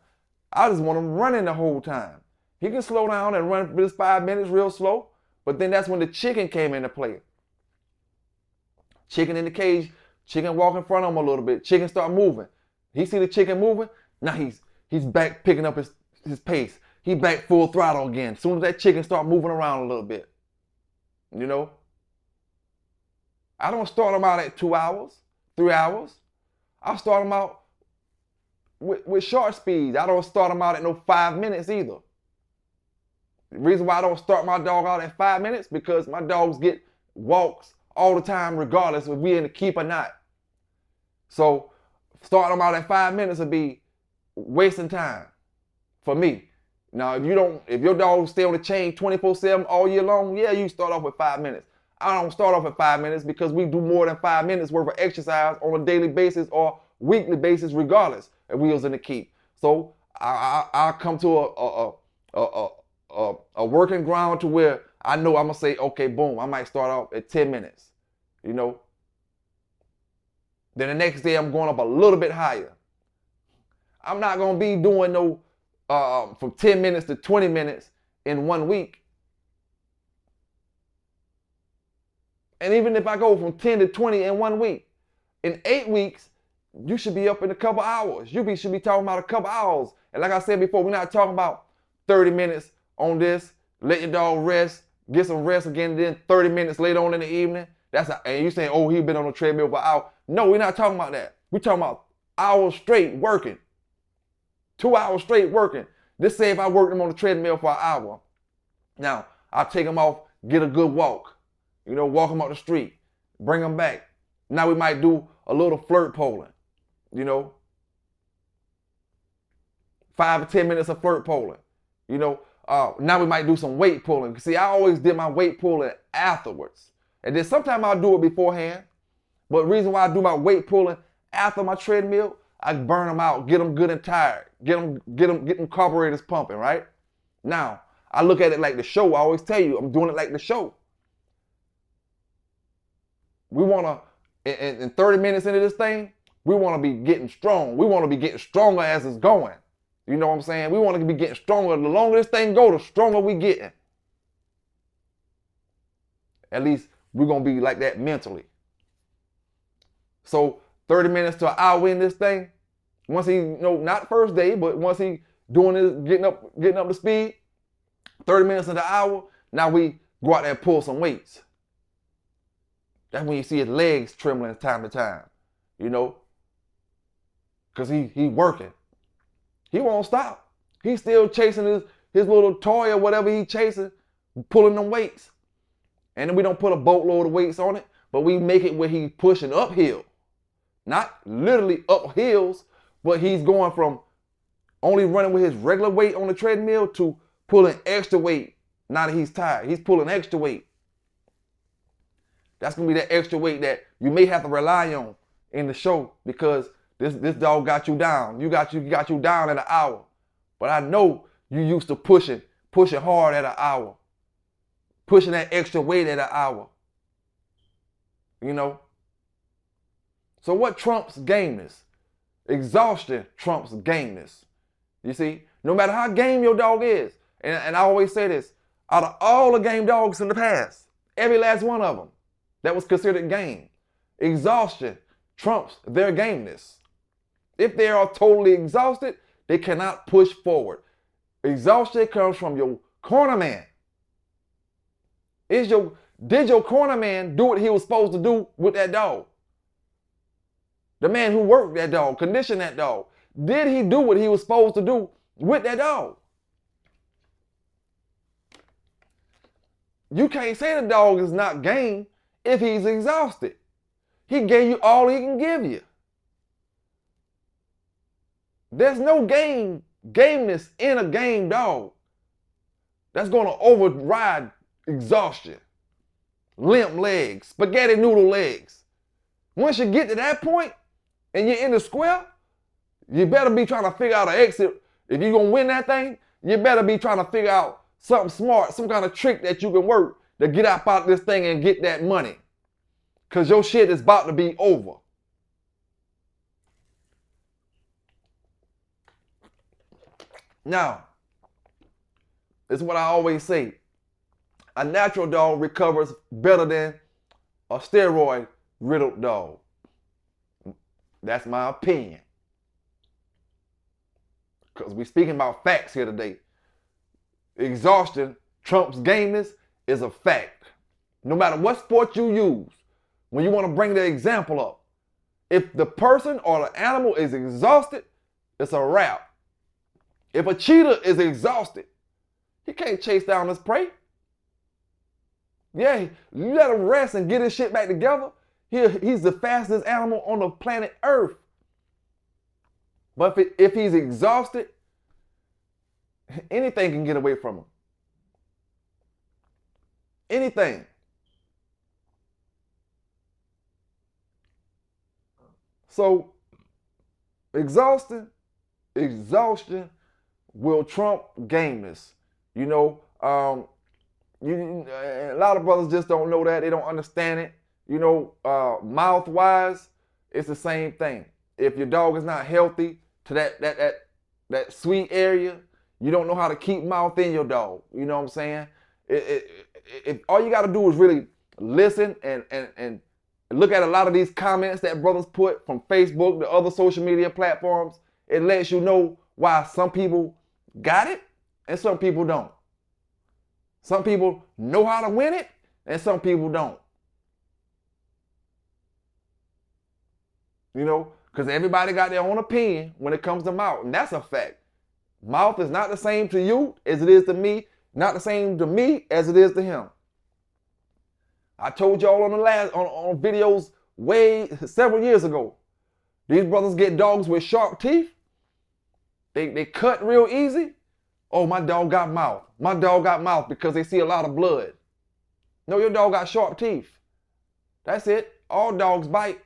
I just want him running the whole time. He can slow down and run for just 5 minutes real slow, but then that's when the chicken came into play. Chicken in the cage, chicken walk in front of him a little bit, chicken start moving. He see the chicken moving, now he's back picking up his pace. He back full throttle again. As soon as that chicken start moving around a little bit, you know? I don't start them out at 2 hours, 3 hours. I start them out with short speeds. I don't start them out at no 5 minutes either. The reason why I don't start my dog out at 5 minutes, because my dogs get walks all the time regardless if we in the keep or not. So starting them out at 5 minutes would be wasting time for me. Now, if your dog stay on the chain 24/7 all year long, yeah, you start off with 5 minutes. I don't start off at 5 minutes because we do more than 5 minutes worth of exercise on a daily basis or weekly basis, regardless if we was in the keep. So I'll come to a working ground to where I know I'm gonna say, okay, boom, I might start off at 10 minutes, you know. Then the next day I'm going up a little bit higher. I'm not gonna be doing no from 10 minutes to 20 minutes in 1 week. And even if I go from 10 to 20 in 1 week, in 8 weeks, you should be up in a couple hours. You should be talking about a couple hours. And like I said before, we're not talking about 30 minutes on this, let your dog rest, get some rest again, and then 30 minutes later on in the evening. And you saying, oh, he's been on the treadmill for an hour. No, we're not talking about that. We're talking about hours straight working. 2 hours straight working. Let's say if I worked him on the treadmill for an hour. Now, I'll take him off, get a good walk. You know, walk him up the street, bring him back. Now we might do a little flirt polling, you know. 5 to 10 minutes of flirt polling, you know. Now we might do some weight pulling. See, I always did my weight pulling afterwards. And then sometimes I'll do it beforehand. But the reason why I do my weight pulling after my treadmill, I burn them out, get them good and tired, get them carburetors pumping, right? Now, I look at it like the show. I always tell you, I'm doing it like the show. We want to, in 30 minutes into this thing, we want to be getting strong. We want to be getting stronger as it's going. You know what I'm saying? We want to be getting stronger. The longer this thing goes, the stronger we getting. At least we're going to be like that mentally. So 30 minutes to an hour in this thing, once he, you know, not first day, but once he doing this, getting up to speed, 30 minutes to the hour, now we go out there and pull some weights. That's when you see his legs trembling time to time, you know, because he working. He won't stop. He's still chasing his little toy or whatever he chasing, pulling them weights. And then we don't put a boatload of weights on it, but we make it where he's pushing uphill. Not literally up hills, but he's going from only running with his regular weight on the treadmill to pulling extra weight. Now that he's tired, he's pulling extra weight. That's gonna be that extra weight that you may have to rely on in the show because this dog got you down. You got you down at an hour. But I know you used to pushing hard at an hour. Pushing that extra weight at an hour. You know? So what trumps gameness? Exhaustion trumps gameness. You see? No matter how game your dog is, and I always say this, out of all the game dogs in the past, every last one of them that was considered game, exhaustion trumps their gameness. If they are totally exhausted, they cannot push forward. Exhaustion comes from your corner man. Did your corner man do what he was supposed to do with that dog? The man who worked that dog, conditioned that dog, did he do what he was supposed to do with that dog? You can't say the dog is not game if he's exhausted. He gave you all he can give you. There's no gameness in a game dog that's going to override exhaustion. Limp legs, spaghetti noodle legs. Once you get to that point and you're in the square, you better be trying to figure out an exit. If you're going to win that thing, you better be trying to figure out something smart, some kind of trick that you can work to get out of this thing and get that money. Because your shit is about to be over. Now, this is what I always say. A natural dog recovers better than a steroid-riddled dog. That's my opinion. Because we're speaking about facts here today. Exhaustion trumps gameness is a fact. No matter what sport you use, when you want to bring the example up. If the person or the animal is exhausted, it's a wrap. If a cheetah is exhausted, he can't chase down his prey. Yeah, you let him rest and get his shit back together. He's the fastest animal on the planet Earth. But if he's exhausted, anything can get away from him. Anything. So, exhaustion will trump gameness. You know, a lot of brothers just don't know that. They don't understand it. You know, mouth-wise, it's the same thing. If your dog is not healthy to that sweet area, you don't know how to keep mouth in your dog. You know what I'm saying? If all you got to do is really listen and look at a lot of these comments that brothers put from Facebook, the other social media platforms, it lets you know why some people got it and some people don't. Some people know how to win it and some people don't. You know, because everybody got their own opinion when it comes to mouth, and that's a fact. Mouth is not the same to you as it is to me, not the same to me as it is to him. I told y'all on the on videos several years ago, these brothers get dogs with sharp teeth. They cut real easy. Oh, my dog got mouth. My dog got mouth because they see a lot of blood. No, your dog got sharp teeth. That's it. All dogs bite.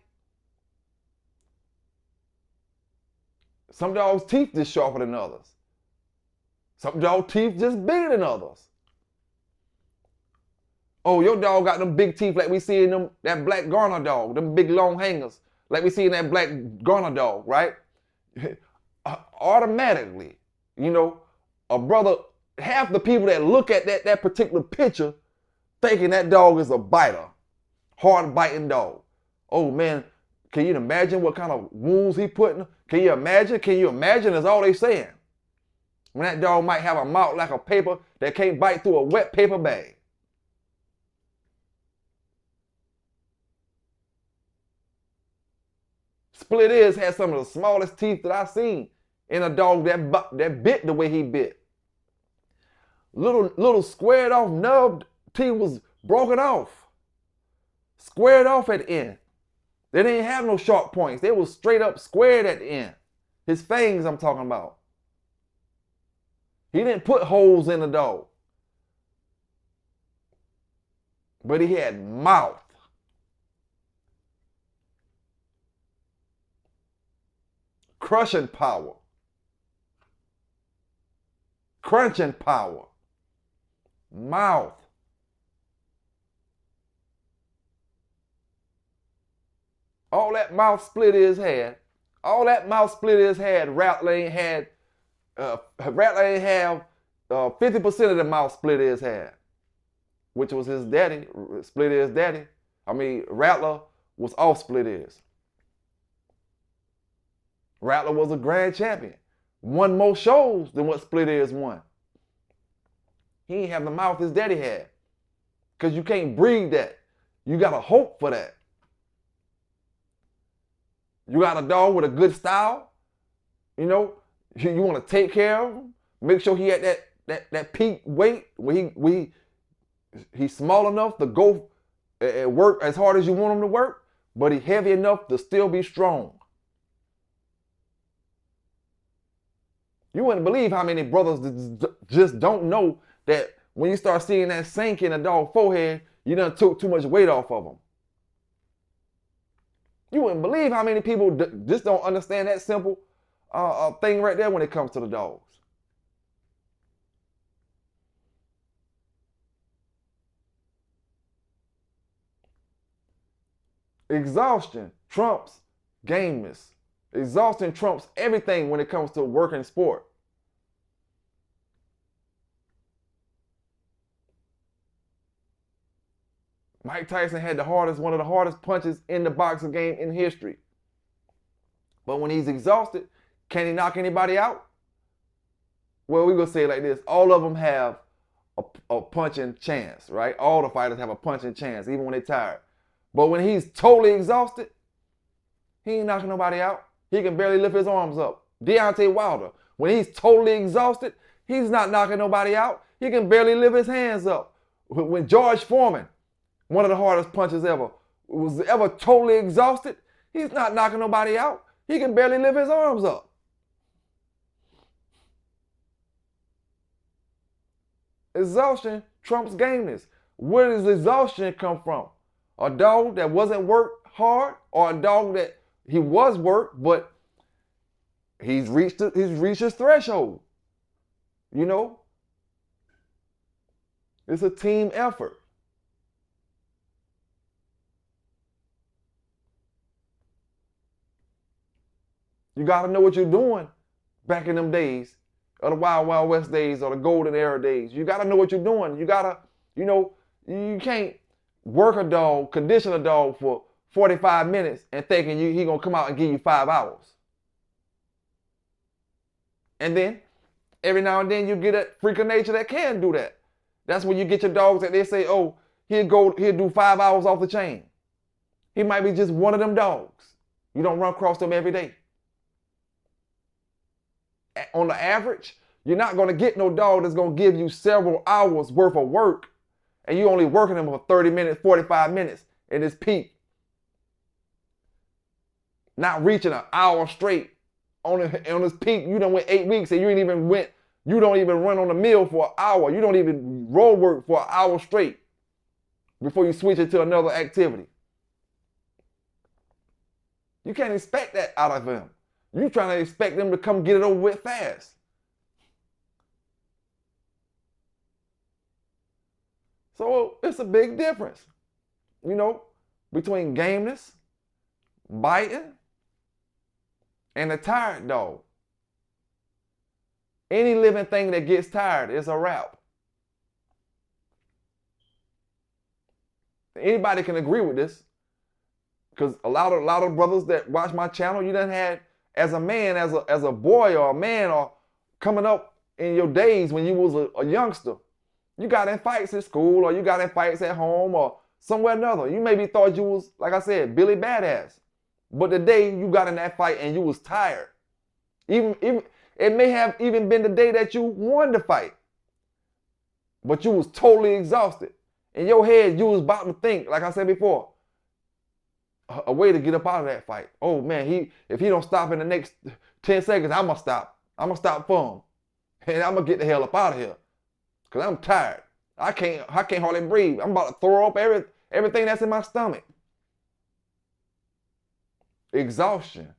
Some dogs' teeth just sharper than others. Some dogs' teeth just bigger than others. Oh, your dog got them big teeth like we see in that black Garner dog, them big long hangers, like we see in that black Garner dog, right? Automatically, you know, a brother, half the people that look at that particular picture thinking that dog is a biter, hard biting dog. Oh man, can you imagine what kind of wounds he putting? Can you imagine? Can you imagine is all they saying. When that dog might have a mouth like a paper that can't bite through a wet paper bag. Split Ears had some of the smallest teeth that I've seen in a dog that bit the way he bit. Little squared off nubbed teeth was broken off. Squared off at the end. They didn't have no sharp points. They was straight up squared at the end. His fangs I'm talking about. He didn't put holes in the dog. But he had mouth. Crushing power. Crunching power. Mouth. All that mouth Split Ears had, Rattler ain't have 50% of the mouth Split Ears had, which was his daddy, Split Ears' daddy. I mean, Rattler was off Split Ears. Rattler was a grand champion, won more shows than what Split Ears won. He ain't have the mouth his daddy had, because you can't breed that. You gotta hope for that. You got a dog with a good style, you know, you want to take care of him, make sure he at that peak weight where he's small enough to go and work as hard as you want him to work, but he's heavy enough to still be strong. You wouldn't believe how many brothers just don't know that when you start seeing that sink in a dog's forehead, you done took too much weight off of them. You wouldn't believe how many people just don't understand that simple thing right there when it comes to the dogs. Exhaustion trumps gameness. Exhaustion trumps everything when it comes to working sport. Mike Tyson had one of the hardest punches in the boxing game in history. But when he's exhausted, can he knock anybody out? Well, we're going to say it like this. All of them have a punching chance, right? All the fighters have a punching chance, even when they're tired. But when he's totally exhausted, he ain't knocking nobody out. He can barely lift his arms up. Deontay Wilder, when he's totally exhausted, he's not knocking nobody out. He can barely lift his hands up. When George Foreman, one of the hardest punchers ever, was ever totally exhausted, he's not knocking nobody out. He can barely lift his arms up. Exhaustion trumps gameness. Where does exhaustion come from? A dog that wasn't worked hard, or a dog that he was worked, but he's reached his threshold. You know? It's a team effort. You got to know what you're doing back in them days, or the Wild Wild West days, or the Golden Era days. You got to know what you're doing. You got to, you can't work a dog, condition a dog for 45 minutes and thinking he going to come out and give you 5 hours. And then, every now and then you get a freak of nature that can do that. That's when you get your dogs that they say, oh, he'll do 5 hours off the chain. He might be just one of them dogs. You don't run across them every day. On the average, you're not going to get no dog that's going to give you several hours worth of work, and you only working them for 30 minutes, 45 minutes in his peak. Not reaching an hour straight on his peak. You done went 8 weeks and you don't even run on the mill for an hour. You don't even road work for an hour straight before you switch it to another activity. You can't expect that out of them. You're trying to expect them to come get it over with fast. So it's a big difference, between gameness, biting, and a tired dog. Any living thing that gets tired is a wrap. Anybody can agree with this, because a lot of brothers that watch my channel, you done had, as a man, as a boy or a man, or coming up in your days when you was a youngster, you got in fights at school, or you got in fights at home, or somewhere or another. You maybe thought you was, like I said, Billy Badass. But the day you got in that fight and you was tired, even it may have even been the day that you won the fight, but you was totally exhausted. In your head, you was about to think, like I said before, a way to get up out of that fight. Oh man, if he don't stop in the next 10 seconds, I'm gonna stop. I'm gonna stop for him, and I'm gonna get the hell up out of here, cause I'm tired. I can't hardly breathe. I'm about to throw up everything that's in my stomach. Exhaustion.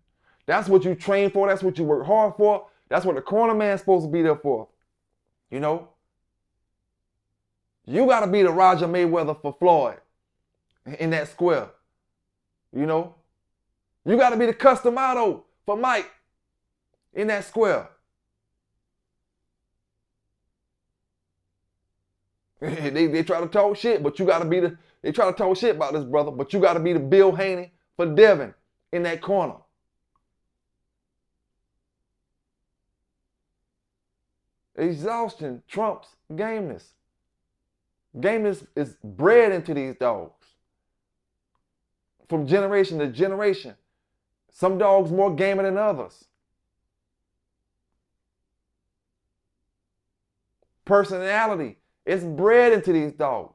That's what you train for. That's what you work hard for. That's what the corner man's supposed to be there for. You got to be the Roger Mayweather for Floyd in that square. You got to be the Customato for Mike in that square. They try to talk shit, but you got to be they try to talk shit about this brother, but you got to be the Bill Haney for Devin in that corner. Exhaustion trumps gameness. Gameness is bred into these dogs from generation to generation. Some dogs more gaming than others. Personality is bred into these dogs.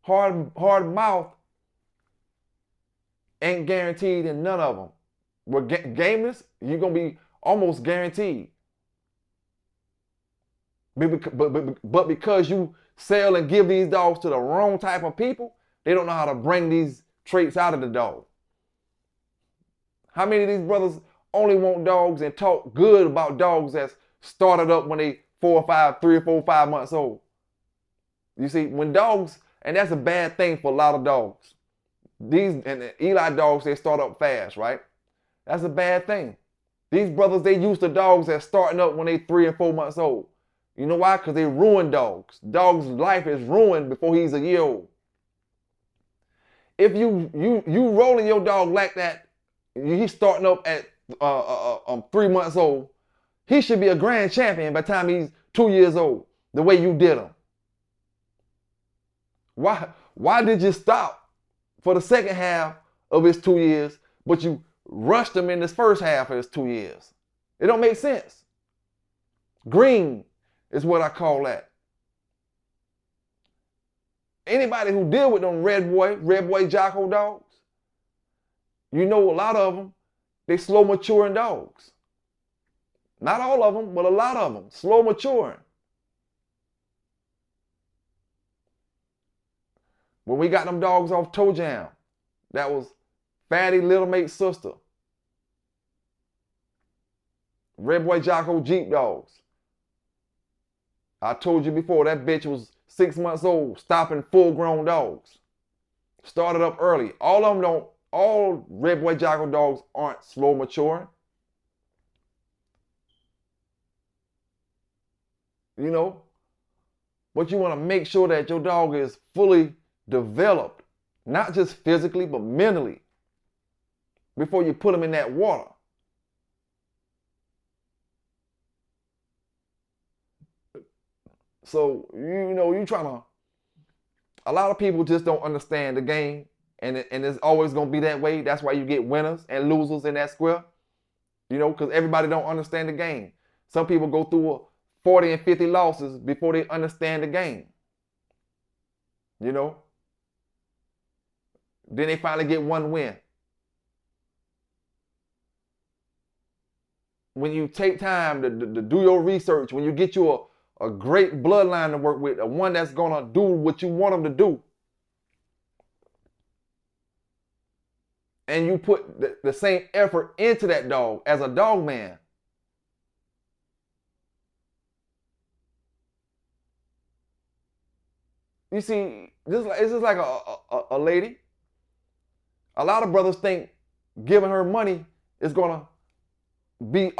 Hard mouth ain't guaranteed in none of them. With gameness, you're going to be almost guaranteed. But because you sell and give these dogs to the wrong type of people, they don't know how to bring these traits out of the dog. How many of these brothers only want dogs and talk good about dogs that's started up when they 3 or 4, 5 months old? You see, when dogs, and that's a bad thing for a lot of dogs. These and Eli dogs, they start up fast, right? That's a bad thing. These brothers, they used to dogs that's starting up when they 3 and 4 months old. You know why? Because they ruin dogs. Dog's life is ruined before he's a year old. If you rolling your dog like that, he's starting up at 3 months old, he should be a grand champion by the time he's 2 years old. the way you did them? Why did you stop for the second half of his 2 years, but you rushed him in this first half of his 2 years? It don't make sense. Green is what I call that. Anybody who deal with them red boy Jocko dogs, you know a lot of them, they slow maturing dogs. Not all of them, but a lot of them, slow maturing. When we got them dogs off Toe Jam, that was Fatty Little Mate's sister. Red Boy Jocko Jeep dogs. I told you before, that bitch was 6 months old, stopping full-grown dogs. Started up early. All Red Boy Jocko dogs aren't slow maturing. You know? But you want to make sure that your dog is fully developed, not just physically, but mentally, before you put him in that water. So, you trying to, a lot of people just don't understand the game, and it's always going to be that way. That's why you get winners and losers in that square, because everybody don't understand the game. Some people go through 40 and 50 losses before they understand the game, Then they finally get one win. When you take time to do your research, when you get you a great bloodline to work with, one that's going to do what you want them to do, and you put the same effort into that dog as a dog man, you see, it's just like a lady. A lot of brothers think giving her money is going to be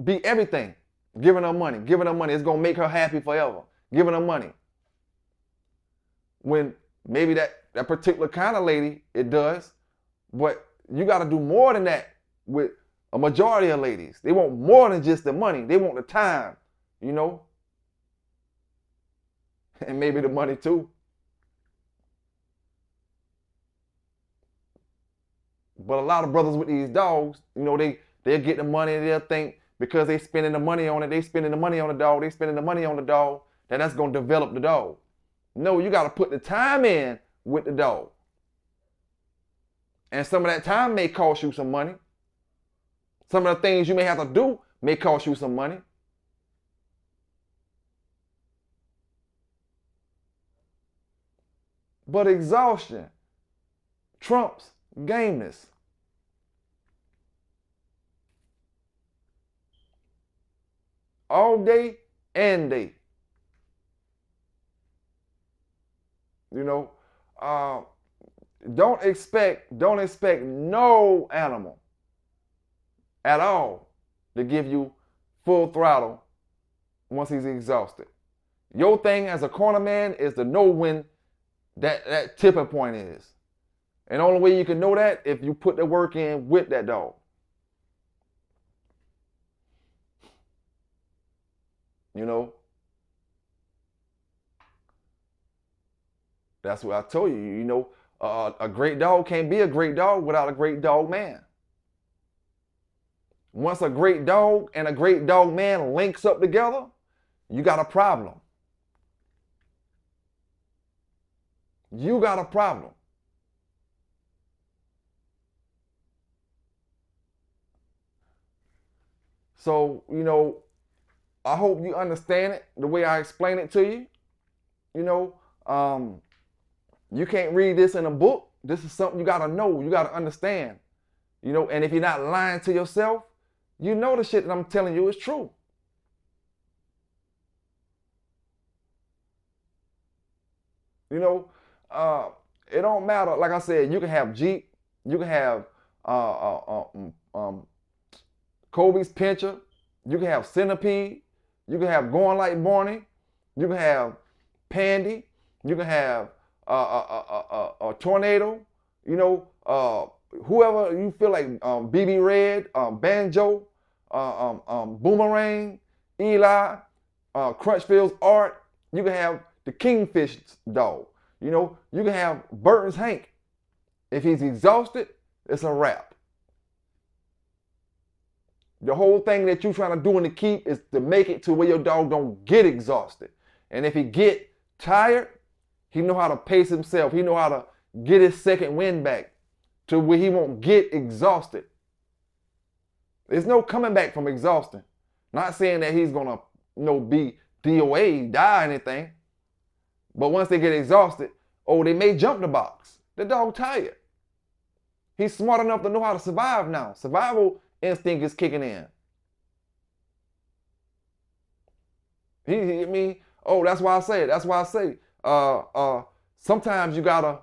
be everything. Giving her money is going to make her happy forever. Giving her money. When maybe that particular kind of lady, it does. But you got to do more than that with a majority of ladies. They want more than just the money. They want the time, And maybe the money too. But a lot of brothers with these dogs, they'll get the money and they'll think because they spending the money on it, they spending the money on the dog, that's going to develop the dog. No, you got to put the time in with the dog. And some of that time may cost you some money. Some of the things you may have to do may cost you some money. But exhaustion trumps gameness. All day and day. Don't expect no animal at all to give you full throttle once he's exhausted. Your thing as a corner man is to know when that tipping point is. And the only way you can know that if you put the work in with that dog. That's what I told you. A great dog can't be a great dog without a great dog man. Once a great dog and a great dog man links up together, you got a problem. You got a problem. So, I hope you understand it the way I explain it to you. You can't read this in a book. This is something you got to know. You got to understand. And if you're not lying to yourself, the shit that I'm telling you is true. It don't matter. Like I said, you can have Jeep. You can have Kobe's Pincher. You can have Centipede. You can have Going Like Barney. You can have Pandy. You can have a Tornado. Whoever you feel like, BB Red, Banjo, Boomerang, Eli, Crunchfield's Art. You can have the Kingfish dog. You know, you can have Burton's Hank. If he's exhausted, it's a wrap. The whole thing that you're trying to do in the keep is to make it to where your dog don't get exhausted. And if he get tired, he know how to pace himself. He know how to get his second wind back to where he won't get exhausted. There's no coming back from exhaustion. Not saying that he's gonna, be DOA, die or anything. But once they get exhausted, they may jump the box. The dog tired. He's smart enough to know how to survive now. Survival instinct is kicking in. That's why I say it. That's why I say, sometimes you gotta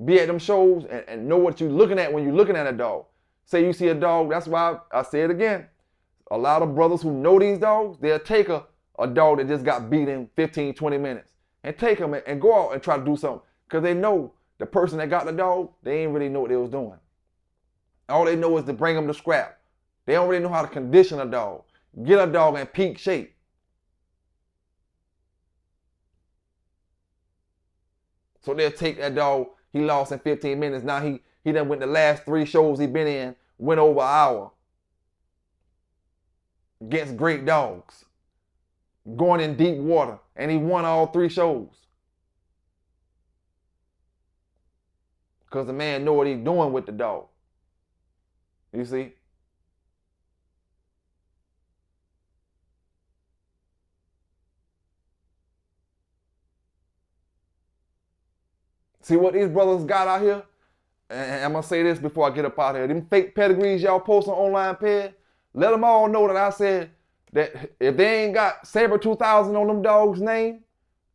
be at them shows and know what you're looking at when you're looking at a dog. Say you see a dog, that's why I say it again. A lot of brothers who know these dogs, they'll take a dog that just got beat in 15, 20 minutes and take them and go out and try to do something. Because they know the person that got the dog, they ain't really know what they was doing. All they know is to bring them to scrap. They don't really know how to condition a dog. Get a dog in peak shape. So they'll take that dog he lost in 15 minutes. Now he done went the last 3 shows he been in, went over an hour. Against great dogs. Going in deep water. And he won all 3 shows. Because the man know what he's doing with the dog. You see? See what these brothers got out here? And I'm going to say this before I get up out here. Them fake pedigrees y'all post on online ped, let them all know that I said that if they ain't got Saber 2000 on them dogs' name,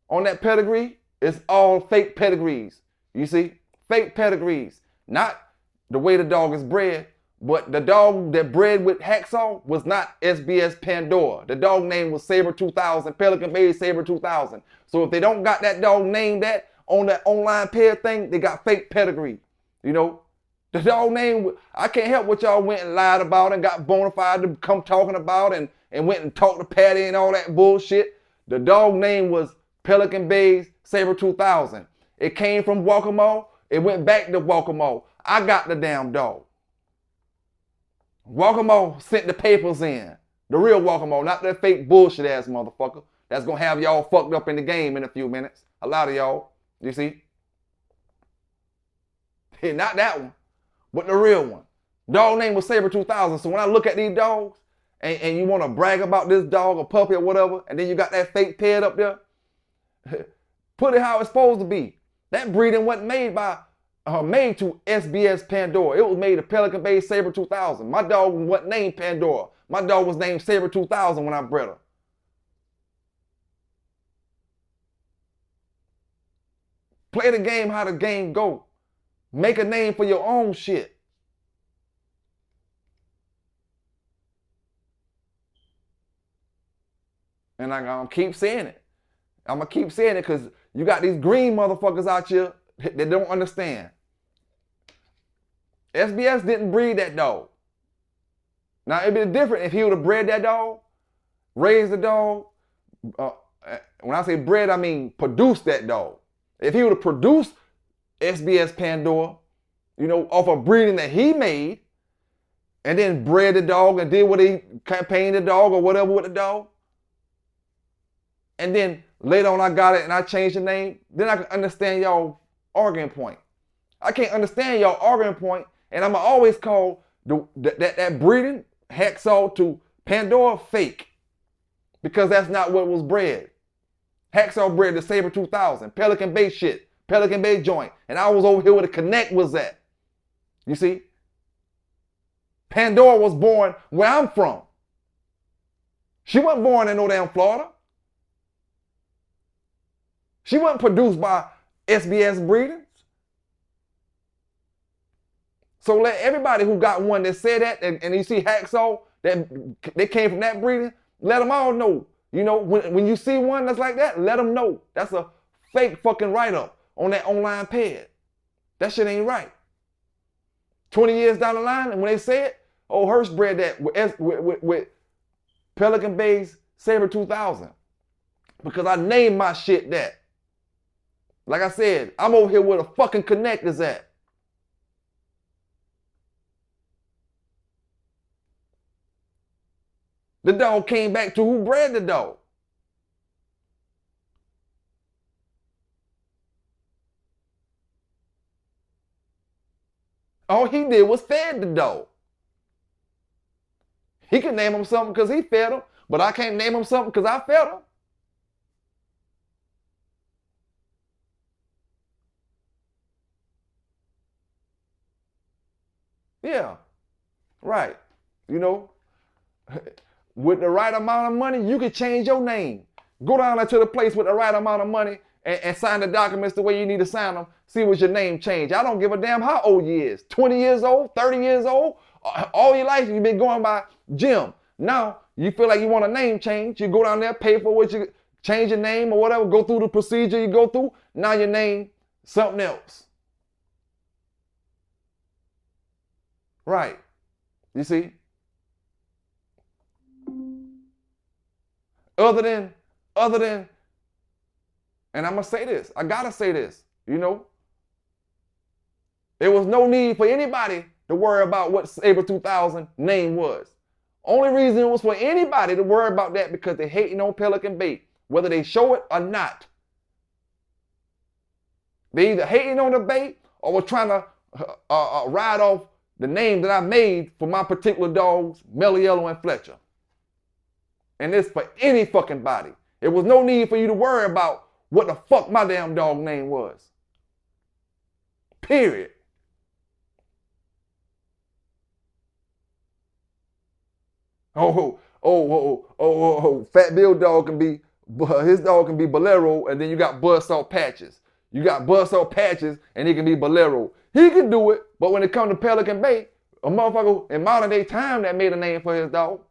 on that pedigree, it's all fake pedigrees. You see? Fake pedigrees. Not the way the dog is bred, but the dog that bred with Hacksaw was not SBS Pandora. The dog name was Saber 2000, Pelican Bay Saber 2000. So if they don't got that dog named that on that online ped thing, they got fake pedigree. You know? The dog name, I can't help what y'all went and lied about and got bona fide to come talking about and went and talked to Patty and all that bullshit. The dog name was Pelican Bay's Saber 2000. It came from Walkamo. It went back to Walkamo. I got the damn dog. Walkamo sent the papers in. The real Walkamo, not that fake bullshit ass motherfucker that's gonna have y'all fucked up in the game in a few minutes. A lot of y'all, you see? Not that one, but the real one. Dog name was Saber 2000. So when I look at these dogs and you want to brag about this dog or puppy or whatever, and then you got that fake ped up there, put it how it's supposed to be. That breeding wasn't made to SBS Pandora. It was made to Pelican Bay Saber 2000. My dog wasn't named Pandora. My dog was named Saber 2000 when I bred her. Play the game how the game go. Make a name for your own shit. And I'm going to keep saying it. I'm going to keep saying it because you got these green motherfuckers out here that don't understand. SBS didn't breed that dog. Now, it'd be different if he would have bred that dog, raised the dog. When I say bred, I mean produced that dog. If he would have produced SBS Pandora, off of breeding that he made, and then bred the dog and did what he campaigned the dog or whatever with the dog, and then later on I got it and I changed the name, then I can understand y'all arguing point. I can't understand y'all arguing point, and I'm always call that breeding, Hacksaw to Pandora, fake. Because that's not what was bred. Hacksaw bred the Saber 2000, Pelican Bay shit, Pelican Bay joint. And I was over here where the connect was at. You see? Pandora was born where I'm from. She wasn't born in no damn Florida. She wasn't produced by SBS Breedings. So let everybody who got one that said that, and you see Hacksaw, that they came from that breeding, let them all know. When you see one that's like that, let them know. That's a fake fucking write-up on that online ped. That shit ain't right. 20 years down the line, and when they say it, Hurst bred that with Pelican Bay's Saber 2000. Because I named my shit that. Like I said, I'm over here where the fucking connect is at. The dog came back to who bred the dog. All he did was fed the dog. He can name him something because he fed him, but I can't name him something because I fed him. Yeah, right. You know, with the right amount of money, you can change your name. Go down there to the place with the right amount of money and sign the documents the way you need to sign them. See what your name change. I don't give a damn how old you is. 20 years old, 30 years old. All your life you've been going by Jim. Now you feel like you want a name change. You go down there, pay for what you change your name or whatever. Go through the procedure you go through. Now your name something else. Right. You see? Other than, and I'm going to say this, I got to say this, you know, there was no need for anybody to worry about what Saber 2000 name was. Only reason it was for anybody to worry about that because they're hating on Pelican Bay, whether they show it or not. They either hating on the Bay or were trying to ride off the name that I made for my particular dogs, Mellow Yellow and Fletcher. And it's for any fucking body. There was no need for you to worry about what the fuck my damn dog name was. Period. Fat Bill dog can be, his dog can be Bolero, and then you got Buzzsaw Patches. You got Buzzsaw Patches, and he can be Bolero. He can do it, but when it comes to Pelican Bay, a motherfucker in modern day time that made a name for his dog,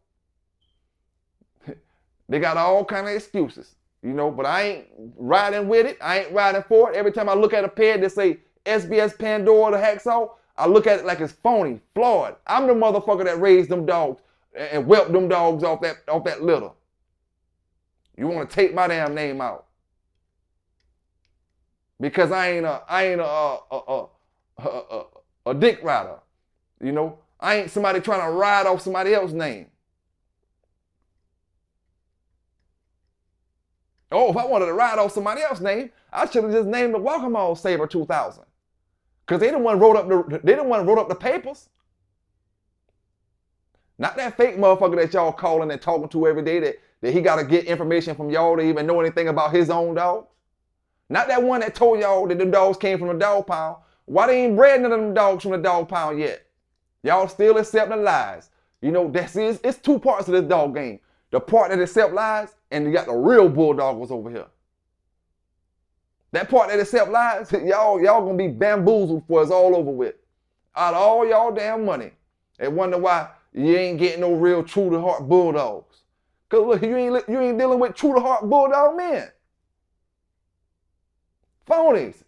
they got all kind of excuses, you know, but I ain't riding with it. I ain't riding for it. Every time I look at a peg that say SBS Pandora the Hacksaw, I look at it like it's phony, flawed. I'm the motherfucker that raised them dogs and whelped them dogs off that litter. You want to take my damn name out because I ain't a dick rider, you know. I ain't somebody trying to ride off somebody else's name. Oh, if I wanted to ride off somebody else's name, I should have just named the Welcome All Saber 2000. Because they didn't want to wrote up the papers. Not that fake motherfucker that y'all calling and talking to every day that he got to get information from y'all to even know anything about his own dogs. Not that one that told y'all that the dogs came from the dog pound. Why they ain't bred none of them dogs from the dog pound yet? Y'all still accepting lies. You know, it's two parts of this dog game. The part that accept lies, and you got the real bulldoggers over here. That part that accept lies, y'all gonna be bamboozled for it's all over with. Out of all y'all damn money. And wonder why you ain't getting no real true to heart bulldogs. Cause look, you ain't dealing with true to heart bulldog men. Phonies.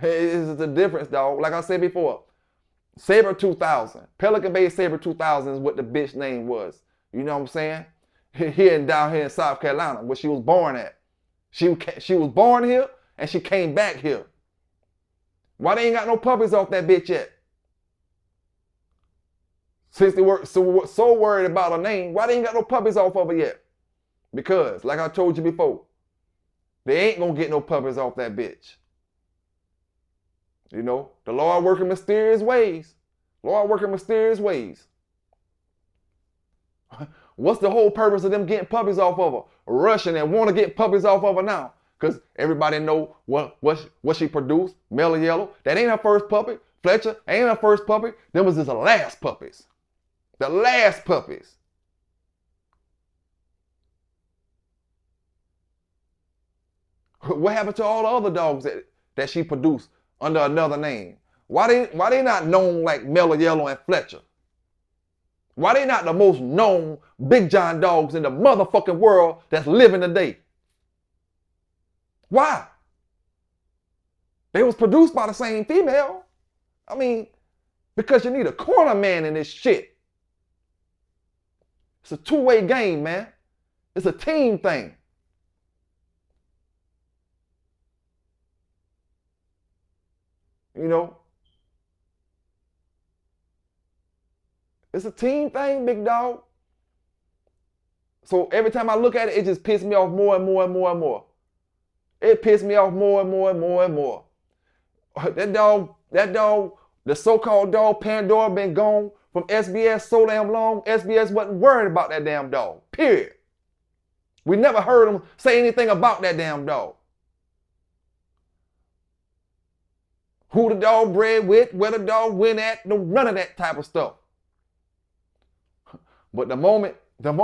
It's the difference, dog. Like I said before, Saber 2000. Pelican Bay Saber 2000 is what the bitch name was. You know what I'm saying? Down here in South Carolina, where she was born at. She was born here, and she came back here. Why they ain't got no puppies off that bitch yet? Since they were so worried about her name, why they ain't got no puppies off of her yet? Because, like I told you before, they ain't gonna get no puppies off that bitch. You know, the Lord working mysterious ways. Lord working mysterious ways. What's the whole purpose of them getting puppies off of her? Rushing and want to get puppies off of her now. Because everybody know what she produced. Mellow Yellow. That ain't her first puppy. Fletcher ain't her first puppy. Them was just the last puppies. The last puppies. What happened to all the other dogs that she produced under another name? Why they not known like Mellow Yellow and Fletcher? Why they not the most known Big John dogs in the motherfucking world that's living today? Why? They was produced by the same female. I mean, because you need a corner man in this shit. It's a two-way game, man. It's a team thing. You know, it's a team thing, big dog. So every time I look at it, it just pisses me off more and more and more and more. It pissed me off more and more and more and more. That dog, the so-called dog Pandora been gone from SBS so damn long. SBS wasn't worried about that damn dog, period. We never heard him say anything about that damn dog. Who the dog bred with, where the dog went at, none of that type of stuff. But the moment the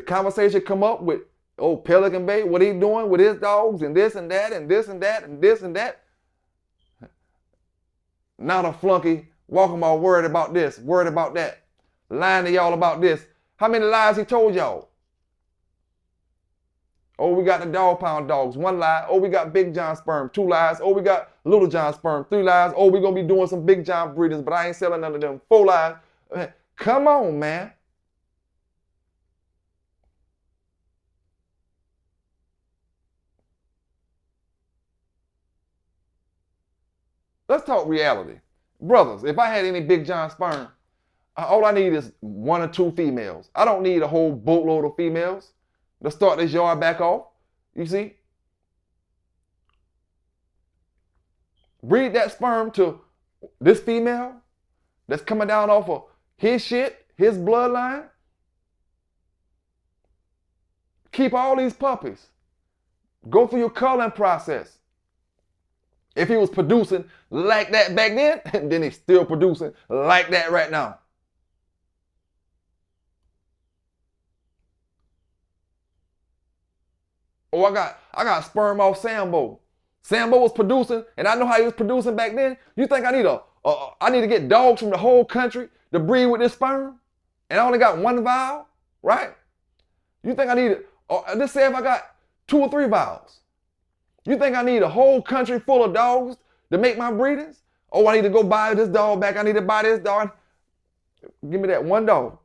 conversation come up with, oh, Pelican Bay, what he doing with his dogs and this and that and this and that and this and that. Now the flunky walking all worried about this, worried about that, lying to y'all about this. How many lies he told y'all? Oh, we got the dog pound dogs, 1 lie. Oh, we got Big John sperm, 2 lies. Oh, we got Little John sperm, 3 lies. Oh, we gonna be doing some Big John breeders, but I ain't selling none of them, 4 lies. Come on, man. Let's talk reality. Brothers, if I had any Big John sperm, all I need is 1 or 2 females. I don't need a whole boatload of females to start this yard back off. You see? Breed that sperm to this female that's coming down off of his shit, his bloodline. Keep all these puppies. Go through your culling process. If he was producing like that back then, then he's still producing like that right now. Oh, I got sperm off Sambo. Sambo was producing, and I know how he was producing back then. You think I need to get dogs from the whole country to breed with this sperm? And I only got 1 vial, right? You think I need, just say if I got 2 or 3 vials. You think I need a whole country full of dogs to make my breedings? Oh, I need to go buy this dog back. I need to buy this dog. Give me that 1 dog.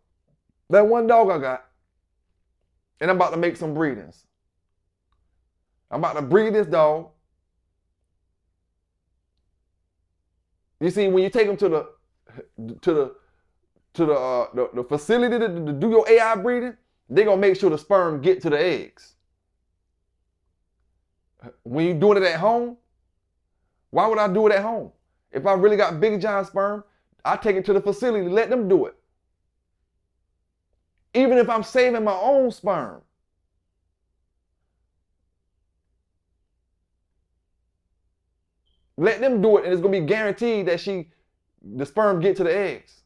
That 1 dog I got. And I'm about to make some breedings. I'm about to breed this dog. You see, when you take them to the facility to do your AI breeding, they're gonna make sure the sperm get to the eggs. When you're doing it at home, why would I do it at home? If I really got Big John sperm, I take it to the facility, let them do it. Even if I'm saving my own sperm. Let them do it, and it's gonna be guaranteed that the sperm get to the eggs.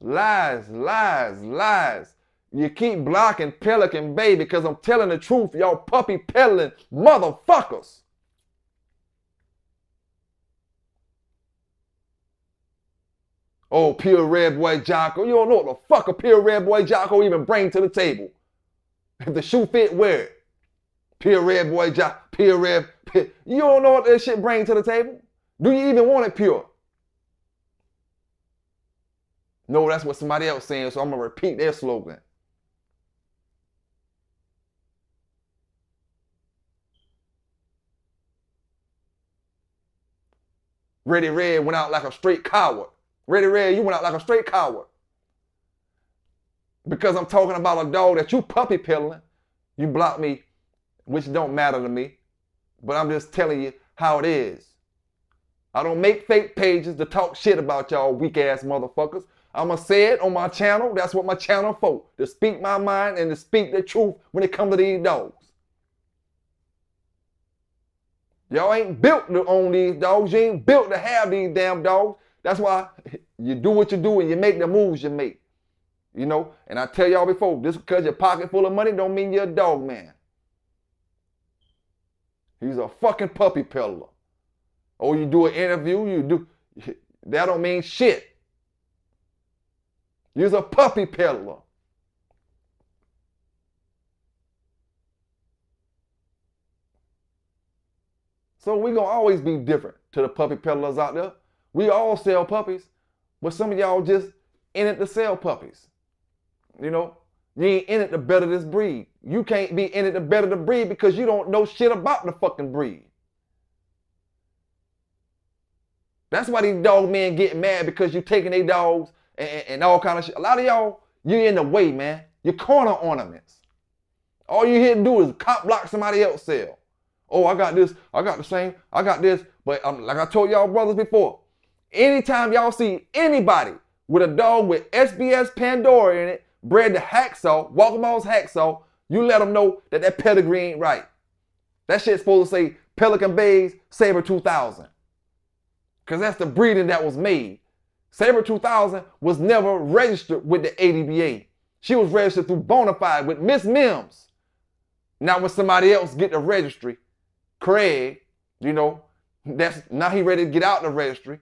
Lies, lies, lies. You keep blocking Pelican Bay because I'm telling the truth, y'all puppy peddling motherfuckers. Oh, pure red boy Jocko. You don't know what the fuck a pure red boy Jocko even bring to the table. If the shoe fit, wear it. Pure red boy Jocko. Pure red. You don't know what that shit bring to the table? Do you even want it pure? No, that's what somebody else saying, so I'm going to repeat their slogan. Ready Red went out like a straight coward. Ready Red, you went out like a straight coward. Because I'm talking about a dog that you puppy peddling, you block me, which don't matter to me. But I'm just telling you how it is. I don't make fake pages to talk shit about y'all weak ass motherfuckers. I'ma say it on my channel. That's what my channel for. To speak my mind and to speak the truth when it comes to these dogs. Y'all ain't built to own these dogs. You ain't built to have these damn dogs. That's why you do what you do and you make the moves you make. You know, and I tell y'all before, just because your pocket full of money don't mean you're a dog man. He's a fucking puppy peddler. Oh, you do an interview, that don't mean shit. You're a puppy peddler. So we gonna always be different to the puppy peddlers out there. We all sell puppies, But some of y'all just in it to sell puppies. You know, you ain't in it to better this breed. You can't be in it to better the breed because you don't know shit about the fucking breed. That's why these dog men get mad because you taking their dogs and all kind of shit. A lot of y'all, you in the way, man. You're corner ornaments. All you here to do is cop block somebody else sell. Oh, I got this, I got the same, I got this. But like I told y'all brothers before, anytime y'all see anybody with a dog with SBS Pandora in it, bred to hacksaw, Walkamo's hacksaw, you let them know that that pedigree ain't right. That shit's supposed to say Pelican Bay's Saber 2000. Because that's the breeding that was made. Saber 2000 was never registered with the ADBA. She was registered through Bonafide with Miss Mims. Now when somebody else get the registry, Craig, you know, now he ready to get out the registry.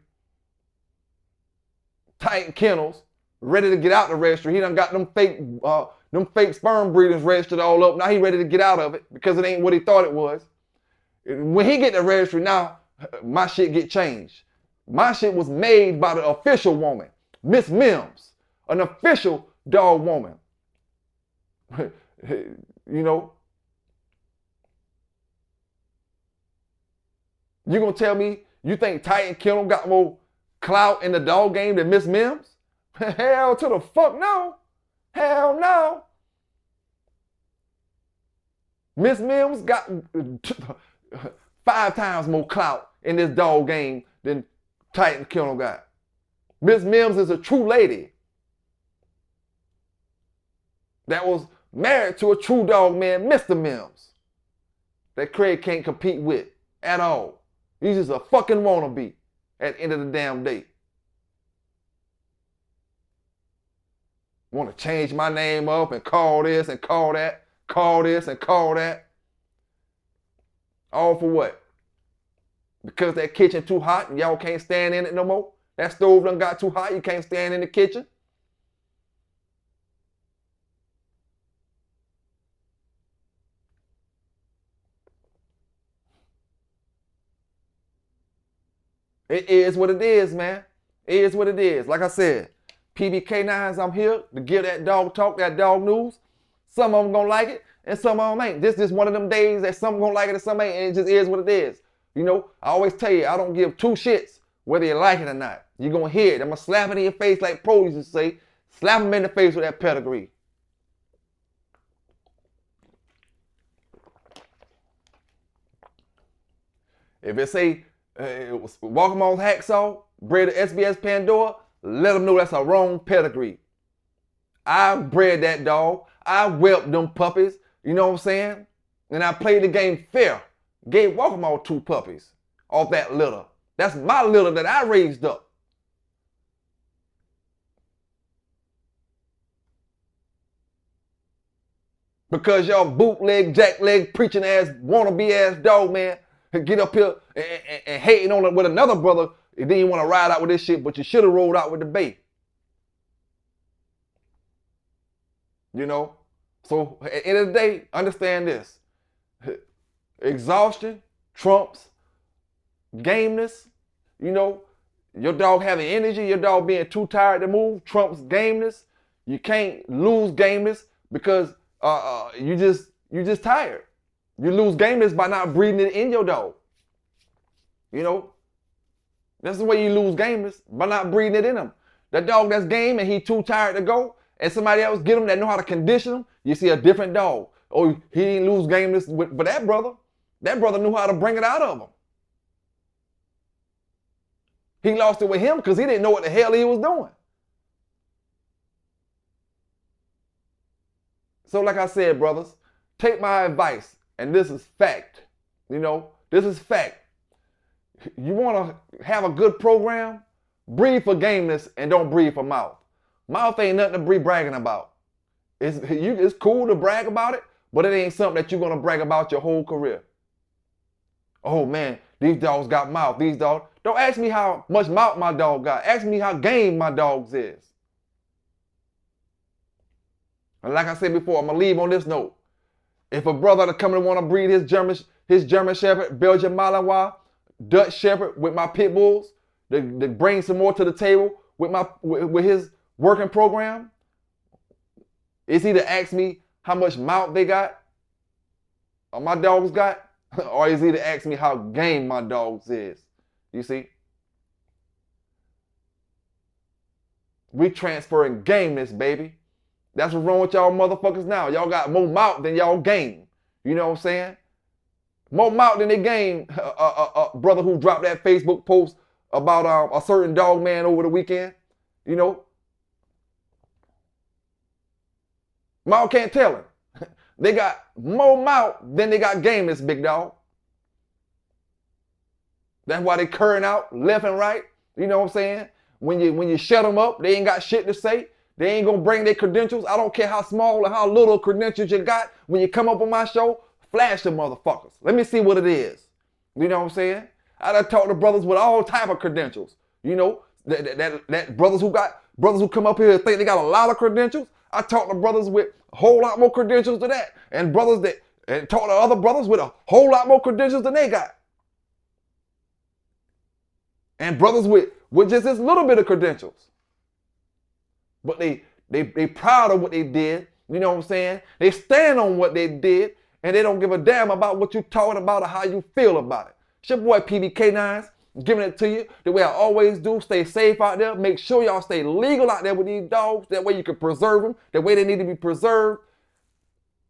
Titan Kennels, ready to get out the registry. He done got them fake sperm breeders registered all up. Now he ready to get out of it because it ain't what he thought it was. When he get the registry, now my shit get changed. My shit was made by the official woman, Miss Mims, an official dog woman. You know, you gonna tell me you think Titan Kennel got more clout in the dog game than Miss Mims? Hell to the fuck no. Hell no. Miss Mims got 5 times more clout in this dog game than Titan Kennel got. Miss Mims is a true lady that was married to a true dog man, Mr. Mims, that Craig can't compete with at all. He's just a fucking wannabe at the end of the damn day. Want to change my name up and call this and call that, call this and call that. All for what? Because that kitchen too hot and y'all can't stand in it no more? That stove done got too hot, you can't stand in the kitchen? It is what it is, man. It is what it is. Like I said, PB K9s, I'm here to give that dog talk, that dog news. Some of them gonna like it and some of them ain't. This is one of them days that some gonna like it and some ain't, and it just is what it is. You know, I always tell you, I don't give 2 shits whether you like it or not. You're gonna hear it. I'm gonna slap it in your face like Pro used to say. Slap him in the face with that pedigree. If it say it was Walkamo's hacksaw, bred to SBS Pandora, let them know that's a wrong pedigree. I bred that dog. I whelped them puppies. You know what I'm saying? And I played the game fair. Gave Walkamo 2 puppies off that litter. That's my litter that I raised up. Because y'all bootleg, jackleg, preaching ass, wannabe ass dog man get up here and hating on it with another brother. And then you want to ride out with this shit, but you should have rolled out with the bait. You know? So at the end of the day, understand this. Exhaustion trumps gameness. You know, your dog having energy, your dog being too tired to move trumps gameness. You can't lose gameness because you just tired. You lose gameness by not breeding it in your dog. You know, that's the way you lose gameness, by not breeding it in him. That dog that's game and he too tired to go, and somebody else get him that know how to condition him, you see a different dog. Oh, he didn't lose gameness, but that brother knew how to bring it out of him. He lost it with him because he didn't know what the hell he was doing. So like I said, brothers, take my advice, and this is fact. You know, this is fact. You want to have a good program? Breed for gameness and don't breed for mouth. Mouth ain't nothing to be bragging about. It's cool to brag about it, but it ain't something that you're going to brag about your whole career. Oh man, these dogs got mouth. These dogs. Don't ask me how much mouth my dog got. Ask me how game my dog's is. And like I said before, I'm going to leave on this note. If a brother to come and want to breed his German Shepherd, Belgian Malinois, Dutch Shepherd with my pit bulls, to bring some more to the table with his working program? Is he to ask me how much mouth they got, or my dogs got, or is he to ask me how game my dogs is? You see? We transferring gameness, baby. That's what's wrong with y'all motherfuckers now. Y'all got more mouth than y'all game. You know what I'm saying? More mouth than they game. Brother who dropped that Facebook post about a certain dog man over the weekend. You know? Mouth can't tell him. They got more mouth than they got gameness, big dog. That's why they curring out left and right. You know what I'm saying? When you shut them up, they ain't got shit to say. They ain't gonna bring their credentials. I don't care how small or how little credentials you got. When you come up on my show, flash them motherfuckers. Let me see what it is. You know what I'm saying? I done talked to brothers with all type of credentials. You know, that brothers who come up here and think they got a lot of credentials. I talk to brothers with a whole lot more credentials than that. And talk to other brothers with a whole lot more credentials than they got. And brothers with just this little bit of credentials. But they proud of what they did. You know what I'm saying? They stand on what they did, and they don't give a damn about what you talking about or how you feel about it. It's your boy K9s giving it to you the way I always do. Stay safe out there. Make sure y'all stay legal out there with these dogs. That way you can preserve them the way they need to be preserved.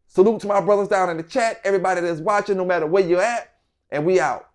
Salute to my brothers down in the chat. Everybody that's watching, no matter where you're at. And we out.